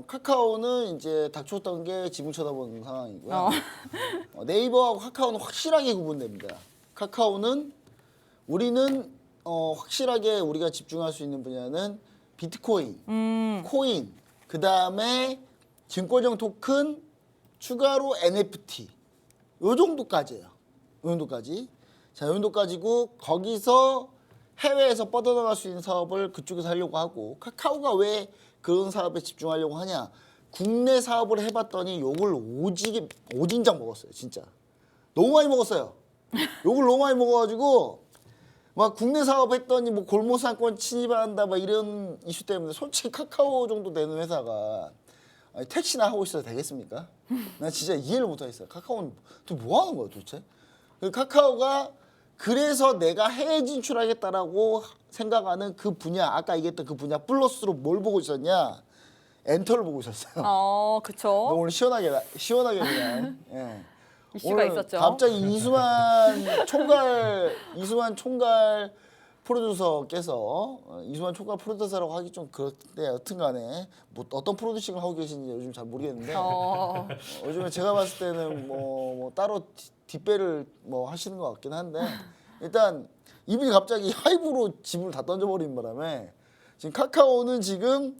카카오는 이제 닥쳤던 게 지붕 쳐다보는 상황이고요. 네이버하고 카카오는 확실하게 구분됩니다. 카카오는 우리는 확실하게 우리가 집중할 수 있는 분야는 비트코인, 코인, 그 다음에 증권형 토큰, 추가로 NFT 요 정도까지예요. 요 정도까지. 자, 요 정도까지고 거기서 해외에서 뻗어나갈 수 있는 사업을 그쪽에서 하려고 하고 카카오가 왜 그런 사업에 집중하려고 하냐? 국내 사업을 해봤더니 욕을 오진장 먹었어요, 진짜. 너무 많이 먹었어요. 욕을 너무 많이 먹어가지고 막 국내 사업 했더니 뭐 골목상권 침입한다 막 이런 이슈 때문에 솔직히 카카오 정도 되는 회사가 아니, 택시나 하고 있어도 되겠습니까? 나 진짜 이해를 못하겠어요. 카카오는 또 뭐 하는 거야 도대체? 카카오가 그래서 내가 해외 진출하겠다라고 생각하는 그 분야, 아까 얘기했던 그 분야 플러스로 뭘 보고 있었냐? 엔터를 보고 있었어요. 그쵸. 오늘 시원하게 그냥. 예. 이슈가 오늘 있었죠. 갑자기 이수만 총괄 프로듀서께서 이수만 총괄 프로듀서라고 하기 좀 그런데 여튼간에 뭐 어떤 프로듀싱을 하고 계신지 요즘 잘 모르겠는데 요즘에 제가 봤을 때는 뭐 따로 뒷배를 뭐 하시는 것 같긴 한데 일단 이분이 갑자기 하이브로 집을 다 던져버린 바람에 지금 카카오는 지금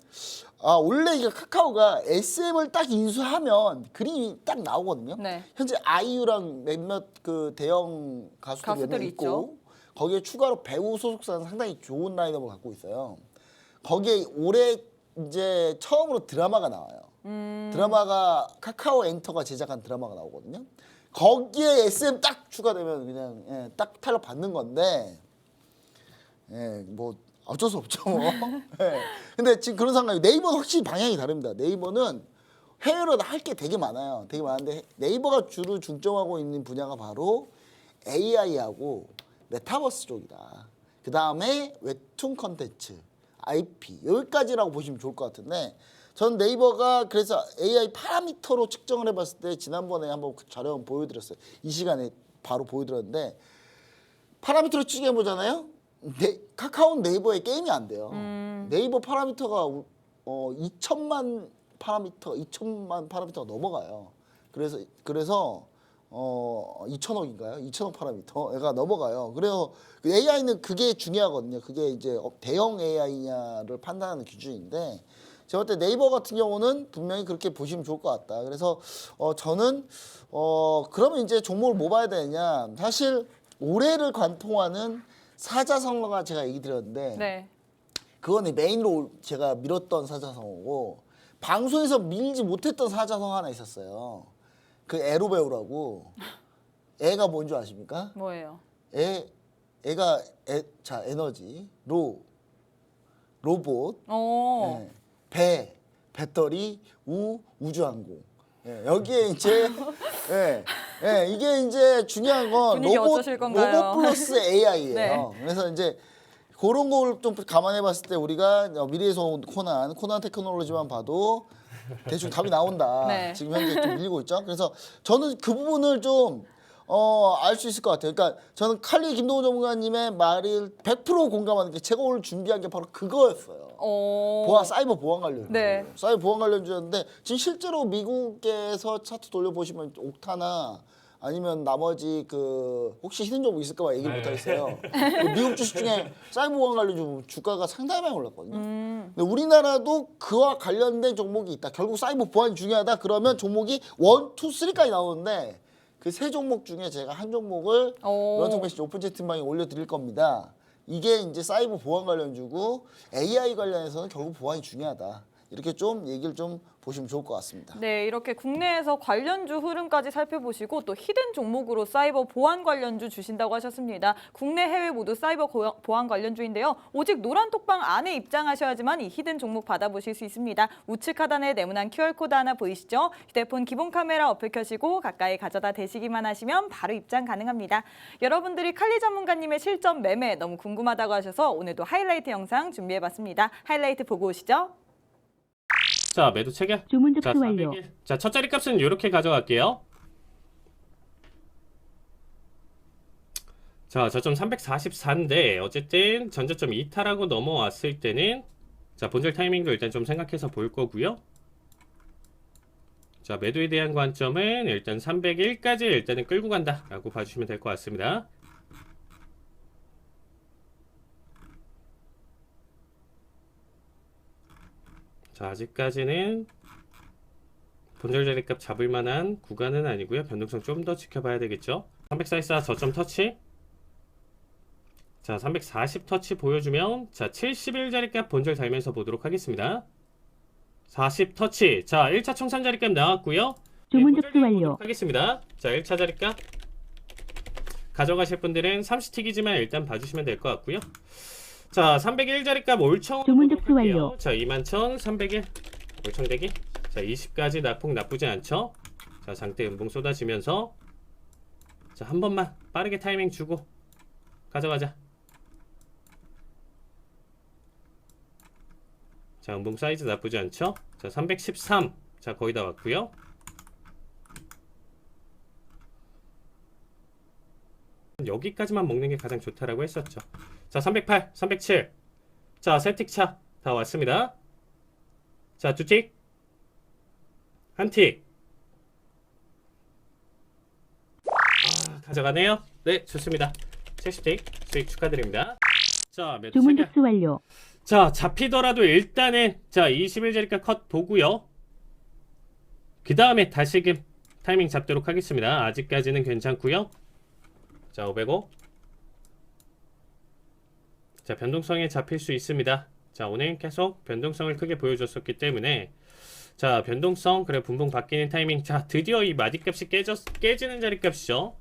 원래 이게 카카오가 SM을 딱 인수하면 그림이 딱 나오거든요. 네. 현재 아이유랑 몇몇 그 대형 가수들이 몇 명 가수들이 있고 있죠. 거기에 추가로 배우 소속사는 상당히 좋은 라인업을 갖고 있어요. 거기에 올해 이제 처음으로 드라마가 나와요. 드라마가 카카오 엔터가 제작한 드라마가 나오거든요. 거기에 SM 딱 추가되면 그냥 딱 탄력 받는 건데 뭐 어쩔 수 없죠. 근데 지금 그런 상황이 네이버는 확실히 방향이 다릅니다. 네이버는 해외로 할 게 되게 많아요. 되게 많은데 네이버가 주로 중점하고 있는 분야가 바로 AI하고 메타버스 쪽이다. 그 다음에 웹툰 컨텐츠, IP 여기까지라고 보시면 좋을 것 같은데 전 네이버가 그래서 AI 파라미터로 측정을 해봤을 때 지난번에 한번 그 자료 한번 보여드렸어요. 이 시간에 바로 보여드렸는데 파라미터로 측정해보잖아요. 카카오는 네이버에 게임이 안 돼요. 네이버 파라미터가 2천만 파라미터가 넘어가요. 그래서 2천억인가요? 2천억 파라미터가 넘어가요. 그래서 AI는 그게 중요하거든요. 그게 이제 대형 AI냐를 판단하는 기준인데 제가 볼 때 네이버 같은 경우는 분명히 그렇게 보시면 좋을 것 같다. 그래서 저는 그러면 이제 종목을 뭐 봐야 되냐? 사실 올해를 관통하는 사자성어가 제가 얘기 드렸는데 네. 그거는 메인으로 제가 밀었던 사자성어고 방송에서 밀지 못했던 사자성어 하나 있었어요. 그 에로배우라고 애가 뭔지 아십니까? 뭐예요? 애가 자 에너지, 로봇, 어. 예, 배터리, 우주항공. 예, 여기에 이제 이게 이제 중요한 건 분위기 어떠실 건가요? 로봇 플러스 AI예요. 네. 그래서 이제 그런 걸 좀 감안해봤을 때 우리가 미래에서 온 코난 테크놀로지만 봐도 대충 답이 나온다. 네. 지금 현재 좀 밀고 있죠. 그래서 저는 그 부분을 좀 알 수 있을 것 같아요. 그러니까 저는 칼리 김동훈 전문가님의 말을 100% 공감하는 게 제가 오늘 준비한 게 바로 그거였어요. 사이버 보안 관련주. 네. 사이버 보안 관련주였는데 지금 실제로 미국에서 차트 돌려보시면 옥타나 아니면 나머지 혹시 히든 정보 있을까봐 얘기를 못하겠어요. 미국 주식 중에 사이버 보안 관련주 주가가 상당히 많이 올랐거든요. 근데 우리나라도 그와 관련된 종목이 있다. 결국 사이버 보안이 중요하다. 그러면 종목이 1, 2, 3까지 나오는데 그 세 종목 중에 제가 한 종목을 런칭 메시지 오픈 채팅방에 올려드릴 겁니다. 이게 이제 사이버 보안 관련주고 AI 관련해서는 결국 보안이 중요하다. 이렇게 좀 얘기를 좀 보시면 좋을 것 같습니다. 네, 이렇게 국내에서 관련주 흐름까지 살펴보시고 또 히든 종목으로 사이버 보안 관련주 주신다고 하셨습니다. 국내 해외 모두 사이버 보안 관련주인데요. 오직 노란 톡방 안에 입장하셔야지만 이 히든 종목 받아보실 수 있습니다. 우측 하단에 네모난 QR코드 하나 보이시죠? 휴대폰 기본 카메라 어플 켜시고 가까이 가져다 대시기만 하시면 바로 입장 가능합니다. 여러분들이 칼리 전문가님의 실전 매매 너무 궁금하다고 하셔서 오늘도 하이라이트 영상 준비해봤습니다. 하이라이트 보고 오시죠. 자, 매도 체결. 주문 자, 접수 완료. 400일. 자, 첫 자리 값은 이렇게 가져갈게요. 자, 저점 344인데 어쨌든 전저점 이탈하고 넘어왔을 때는 자, 본절 타이밍도 일단 좀 생각해서 볼 거고요. 자, 매도에 대한 관점은 일단 301까지 일단은 끌고 간다라고 봐주시면 될 것 같습니다. 자, 아직까지는 본절 자리값 잡을 만한 구간은 아니고요. 변동성 좀 더 지켜봐야 되겠죠. 344 저점 터치. 자, 340 터치 보여주면 자, 71 자리값 본절 달면서 보도록 하겠습니다. 40 터치. 자, 1차 청산 자리값 나왔고요. 주문 본절 접수 완료. 보도록 하겠습니다. 자, 1차 자리값 가져가실 분들은 30틱이지만 일단 봐주시면 될 것 같고요. 자, 301 자리값 올청 주문 접수 완료. 자, 21,301 올청대기. 자, 20까지 낙폭 나쁘지 않죠. 자, 장대 음봉 쏟아지면서 자, 한 번만 빠르게 타이밍 주고 가져가자. 자, 음봉 사이즈 나쁘지 않죠. 자, 313. 자, 거의 다 왔고요. 여기까지만 먹는 게 가장 좋다라고 했었죠. 자, 308, 307. 자, 세 틱차 다 왔습니다. 자, 두 틱. 한 틱. 가져가네요. 네, 좋습니다. 70틱 수익 축하드립니다. 자, 매도 주문 체결. 접수 완료. 자, 잡히더라도 일단은 자, 21자리가 컷 보고요. 그 다음에 다시금 타이밍 잡도록 하겠습니다. 아직까지는 괜찮고요. 자, 505. 자, 변동성에 잡힐 수 있습니다. 자, 오늘 계속 변동성을 크게 보여줬었기 때문에 자, 변동성 그래 분봉 바뀌는 타이밍. 자, 드디어 이 마디값이 깨지는 자리값이죠.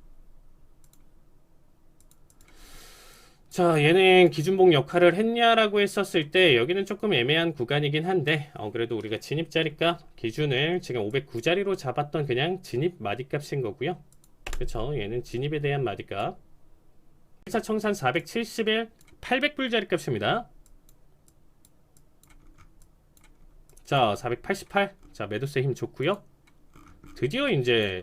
자, 얘는 기준봉 역할을 했냐라고 했었을 때 여기는 조금 애매한 구간이긴 한데 그래도 우리가 진입 자리값 기준을 지금 509자리로 잡았던 그냥 진입 마디값인 거고요. 그쵸? 얘는 진입에 대한 마디값. 1차 청산 471 800불 자리값입니다. 자, 488. 자, 매도세 힘 좋고요. 드디어 이제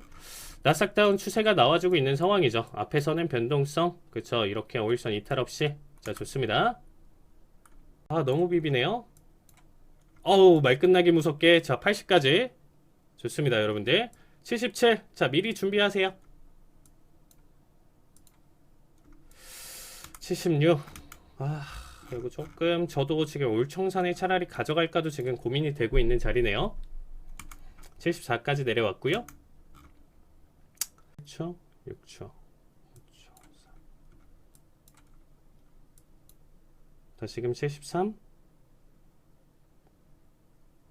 나스닥다운 추세가 나와주고 있는 상황이죠. 앞에서는 변동성, 그쵸? 이렇게 5일선 이탈 없이. 자, 좋습니다. 아, 너무 비비네요. 어우, 말 끝나기 무섭게. 자, 80까지. 좋습니다, 여러분들. 77. 자, 미리 준비하세요. 76. 그리고 조금 저도 지금 올청산에 차라리 가져갈까도 지금 고민이 되고 있는 자리네요. 74까지 내려왔고요. 6초, 6초, 5초, 4. 다시금 73.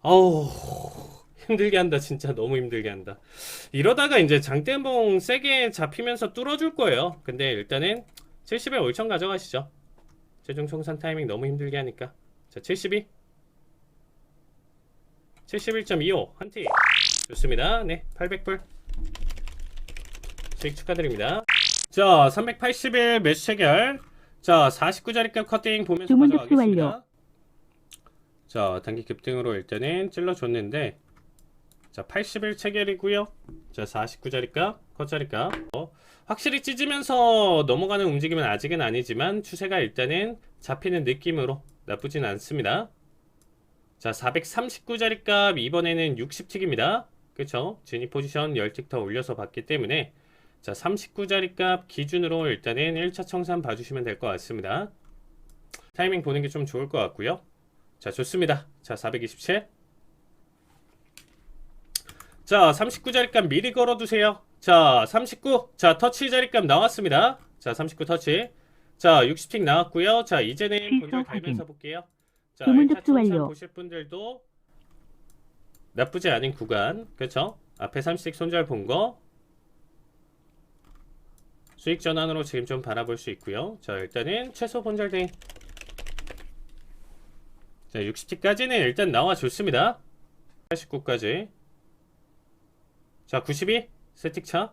어우, 힘들게 한다. 진짜 너무 힘들게 한다. 이러다가 이제 장대봉 세게 잡히면서 뚫어줄 거예요. 근데 일단은 70에 5천 가져가시죠. 최종 청산 타이밍 너무 힘들게 하니까. 자, 72. 71.25 한티. 좋습니다. 네, 800불. 수익 축하드립니다. 자, 381 매수 체결. 자, 49자리값 커팅 보면서 주문 접수 가져가겠습니다. 자, 단기 급등으로 일단은 찔러줬는데, 자, 81 체결이고요. 자, 49자리값, 컷자리값. 확실히 찢으면서 넘어가는 움직임은 아직은 아니지만 추세가 일단은 잡히는 느낌으로 나쁘진 않습니다. 자, 439자리값 이번에는 60틱입니다. 그쵸? 진입 포지션 10틱 더 올려서 봤기 때문에 자, 39자리값 기준으로 일단은 1차 청산 봐주시면 될 것 같습니다. 타이밍 보는 게 좀 좋을 것 같고요. 자, 좋습니다. 자, 427. 자, 39자리값 미리 걸어두세요. 자, 39. 자, 터치 자리값 나왔습니다. 자, 39 터치. 자, 60틱 나왔고요. 자, 이제는 본절 갈면서 볼게요. 자, 주문 1차 접수 청산 완료. 보실 분들도 나쁘지 않은 구간. 그쵸? 앞에 30틱 손절 본 거. 수익 전환으로 지금 좀 바라볼 수 있고요. 자, 일단은 최소 본절 대응. 자, 60틱까지는 일단 나와 좋습니다. 89까지. 자, 92 세틱 차.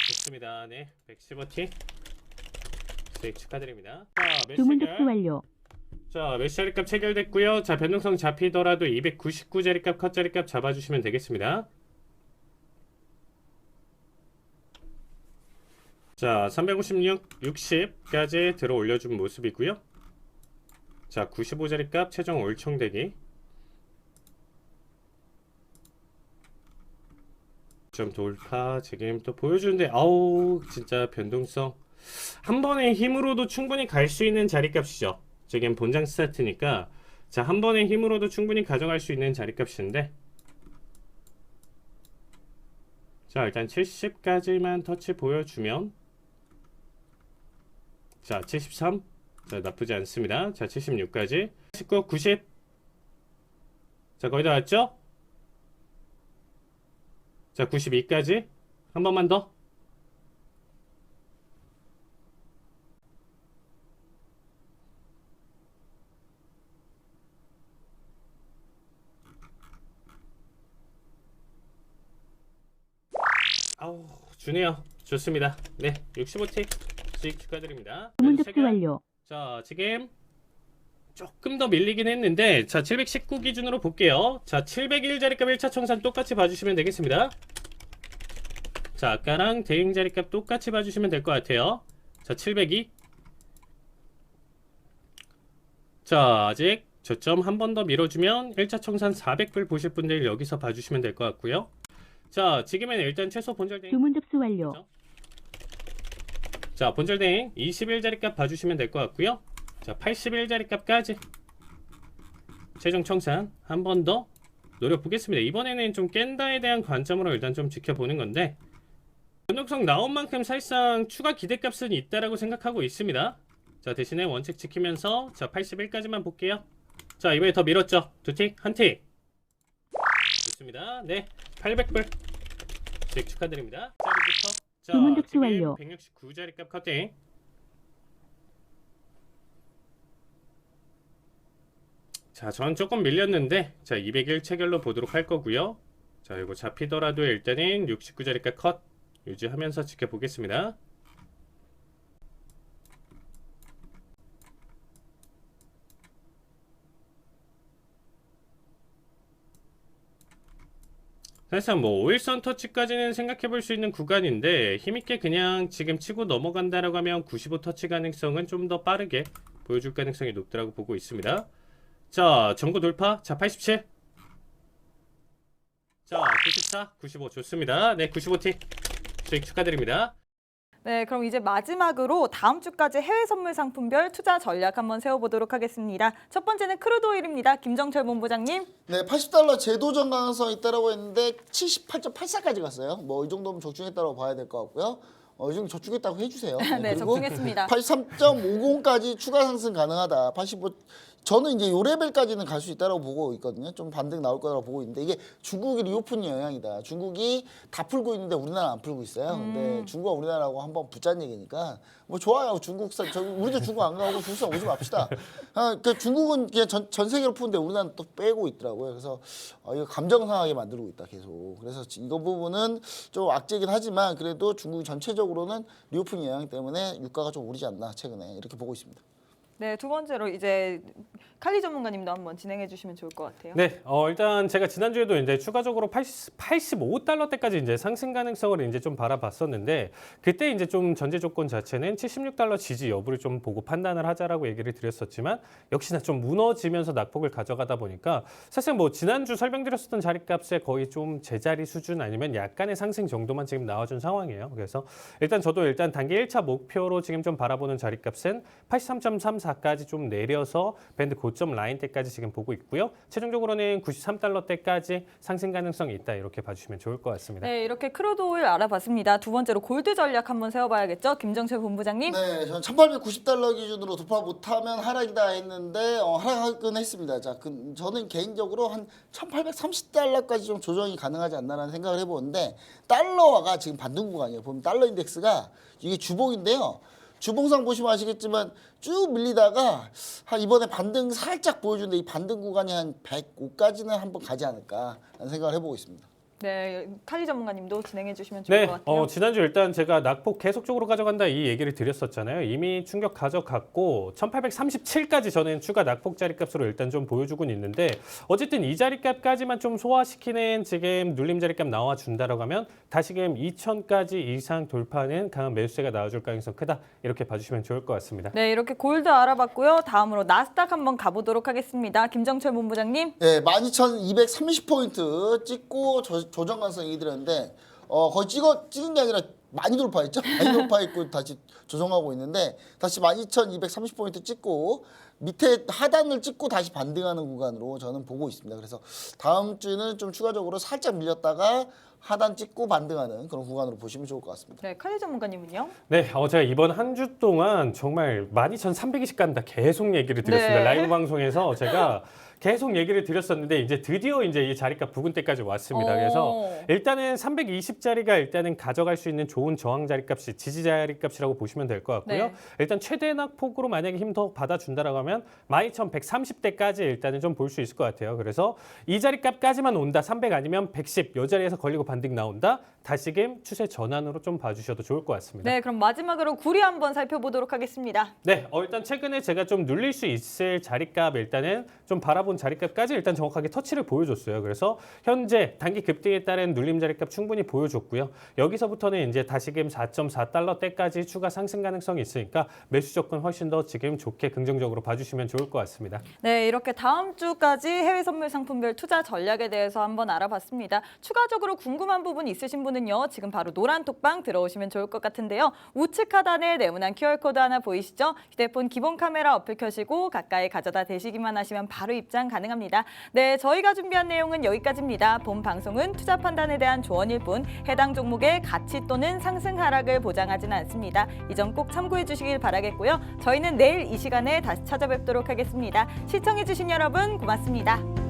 좋습니다. 네, 115틱 수익 축하드립니다. 자, 매수 주문 체결. 접수 완료. 자, 매수 자리값 체결됐고요. 자, 변동성 잡히더라도 299자리값 컷자리값 잡아주시면 되겠습니다. 자, 356, 60까지 들어 올려준 모습이고요. 자, 95자리값 최종 올총대기. 점 돌파 지금 또 보여주는데 아우 진짜 변동성 한 번의 힘으로도 충분히 갈 수 있는 자리값이죠. 지금 본장 스타트니까 자, 한 번의 힘으로도 충분히 가져갈 수 있는 자리값인데 자, 일단 70까지만 터치 보여주면 자, 73 자, 나쁘지 않습니다. 자, 76까지 19, 90 자, 거의 다 왔죠? 자, 92까지 한 번만 더. 아우, 주네요. 좋습니다. 네, 65틱 수익 축하드립니다. 주문 접수 완료. 자, 지금 조금 더 밀리긴 했는데 자, 719 기준으로 볼게요. 자, 701 자리값 1차 청산 똑같이 봐주시면 되겠습니다. 자, 아까랑 대응 자리값 똑같이 봐주시면 될 것 같아요. 자, 702. 자, 아직 저점 한 번 더 밀어주면 1차 청산 400불 보실 분들 여기서 봐주시면 될 것 같고요. 자, 지금은 일단 최소 본절 대응. 주문 접수 완료. 자, 본절 대응 21자리값 봐주시면 될 것 같고요. 자, 81자리값까지 최종 청산 한 번 더 노려보겠습니다. 이번에는 좀 깬다에 대한 관점으로 일단 좀 지켜보는 건데 변동성 나온 만큼 사실상 추가 기대값은 있다라고 생각하고 있습니다. 자, 대신에 원칙 지키면서 자, 81까지만 볼게요. 자, 이번에 더 밀었죠. 두 틱, 한 틱. 좋습니다. 네, 800불 수익 축하드립니다. 자리부터 자, 주문 접수 지금 완료. 169자리값 커팅. 자, 전 조금 밀렸는데 자, 201 체결로 보도록 할 거고요. 자, 이거 잡히더라도 일단은 69자리값 컷 유지하면서 지켜보겠습니다. 사실상 뭐 5일선 터치까지는 생각해 볼 수 있는 구간인데 힘있게 그냥 지금 치고 넘어간다라고 하면 95 터치 가능성은 좀 더 빠르게 보여줄 가능성이 높다고 보고 있습니다. 자, 전고 돌파. 자, 87. 자, 94, 95 좋습니다. 네, 95틱 수익 축하드립니다. 네, 그럼 이제 마지막으로 다음 주까지 해외 선물 상품별 투자 전략 한번 세워보도록 하겠습니다. 첫 번째는 크루드 오일입니다. 김정철 본부장님. 네, 80달러 제도전 가능성이 있다라고 했는데 78.84까지 갔어요. 뭐 이 정도면 적중했다고 봐야 될 것 같고요. 요즘 저축했다고 해주세요. 네, 적중했습니다. 83.50까지 추가 상승 가능하다. 85 저는 이제 요 레벨까지는 갈 수 있다고 보고 있거든요. 좀 반등 나올 거라고 보고 있는데 이게 중국이 리오프닝 영향이다. 중국이 다 풀고 있는데 우리나라 안 풀고 있어요. 근데 중국과 우리나라하고 한번 붙자는 얘기니까 뭐 좋아요. 우리도 중국 안 가고 중국산 오지 맙시다. 그러니까 중국은 그냥 전 세계로 푸는데 우리나라는 또 빼고 있더라고요. 그래서 이거 감정 상하게 만들고 있다 계속. 그래서 이거 부분은 좀 악재긴 하지만 그래도 중국이 전체적으로는 리오프닝 영향 때문에 유가가 좀 오르지 않나 최근에 이렇게 보고 있습니다. 네, 두 번째로 이제 칼리 전문가님도 한번 진행해 주시면 좋을 것 같아요. 네, 일단 제가 지난주에도 이제 추가적으로 85달러대까지 이제 상승 가능성을 이제 좀 바라봤었는데 그때 이제 좀 전제 조건 자체는 76달러 지지 여부를 좀 보고 판단을 하자라고 얘기를 드렸었지만 역시나 좀 무너지면서 낙폭을 가져가다 보니까 사실 뭐 지난주 설명드렸었던 자리값에 거의 좀 제자리 수준 아니면 약간의 상승 정도만 지금 나와준 상황이에요. 그래서 저도 단기 1차 목표로 지금 좀 바라보는 자리값은 83.34까지 좀 내려서 밴드 고점 라인 때까지 지금 보고 있고요. 최종적으로는 93달러대까지 상승 가능성이 있다 이렇게 봐주시면 좋을 것 같습니다. 네, 이렇게 크루드 오일 알아봤습니다. 두 번째로 골드 전략 한번 세워봐야겠죠. 김정철 본부장님. 네, 저는 1890달러 기준으로 돌파 못하면 하락이다 했는데 하락은 했습니다. 자, 저는 개인적으로 한 1830달러까지 좀 조정이 가능하지 않나라는 생각을 해보는데 달러화가 지금 반등 구간이에요. 보면 달러 인덱스가 이게 주봉인데요. 주봉상 보시면 아시겠지만 쭉 밀리다가 이번에 반등 살짝 보여주는데 이 반등 구간이 한 105까지는 한번 가지 않을까 라는 생각을 해보고 있습니다. 네, 칼리 전문가님도 진행해 주시면 좋을 것 같아요. 지난주 제가 낙폭 계속적으로 가져간다 이 얘기를 드렸었잖아요. 이미 충격 가져갔고 1837까지 저는 추가 낙폭 자리값으로 일단 좀 보여주고는 있는데 어쨌든 이 자리값까지만 좀 소화시키는 지금 눌림 자리값 나와준다라고 하면 다시금 2000까지 이상 돌파하는 강한 매수세가 나와줄 가능성 크다 이렇게 봐주시면 좋을 것 같습니다. 네, 이렇게 골드 알아봤고요. 다음으로 나스닥 한번 가보도록 하겠습니다. 김정철 본부장님. 네, 12,230포인트 찍고 조정 가능성 얘기 드렸는데 거의 찍은 게 아니라 많이 돌파했죠. 많이 돌파했고 다시 조정하고 있는데 다시 12,230포인트 찍고 밑에 하단을 찍고 다시 반등하는 구간으로 저는 보고 있습니다. 그래서 다음 주는 좀 추가적으로 살짝 밀렸다가 하단 찍고 반등하는 그런 구간으로 보시면 좋을 것 같습니다. 네, 칼리 전문가님은요? 네, 제가 이번 한 주 동안 정말 12,320 간다 계속 얘기를 드렸습니다. 네. 라이브 방송에서 제가 계속 얘기를 드렸었는데 이제 드디어 이 자리값 부근 때까지 왔습니다. 그래서 일단은 320짜리가 일단은 가져갈 수 있는 좋은 저항 자리값이 지지 자리값이라고 보시면 될 것 같고요. 네. 일단 최대 낙폭으로 만약에 힘 더 받아준다라고 하면 12,130대까지 일단은 좀 볼 수 있을 것 같아요. 그래서 이 자리값까지만 온다. 300 아니면 110 이 자리에서 걸리고 반등 나온다. 다시금 추세 전환으로 좀 봐주셔도 좋을 것 같습니다. 네, 그럼 마지막으로 구리 한번 살펴보도록 하겠습니다. 네, 일단 최근에 제가 좀 눌릴 수 있을 자리값 일단은 좀 바라본 자리값까지 일단 정확하게 터치를 보여줬어요. 그래서 현재 단기 급등에 따른 눌림 자리값 충분히 보여줬고요. 여기서부터는 이제 다시금 4.4달러대까지 추가 상승 가능성이 있으니까 매수 접근 훨씬 더 지금 좋게 긍정적으로 봐주시면 좋을 것 같습니다. 네, 이렇게 다음 주까지 해외 선물 상품별 투자 전략에 대해서 한번 알아봤습니다. 추가적으로 궁금한 부분 있으신 분은요, 지금 바로 노란 톡방 들어오시면 좋을 것 같은데요. 우측 하단에 네모난 QR코드 하나 보이시죠? 휴대폰 기본 카메라 어플 켜시고 가까이 가져다 대시기만 하시면 바로 입장 가능합니다. 네, 저희가 준비한 내용은 여기까지입니다. 본 방송은 투자 판단에 대한 조언일 뿐 해당 종목의 가치 또는 상승 하락을 보장하지는 않습니다. 이 점 꼭 참고해 주시길 바라겠고요. 저희는 내일 이 시간에 다시 찾아뵙도록 하겠습니다. 시청해 주신 여러분 고맙습니다.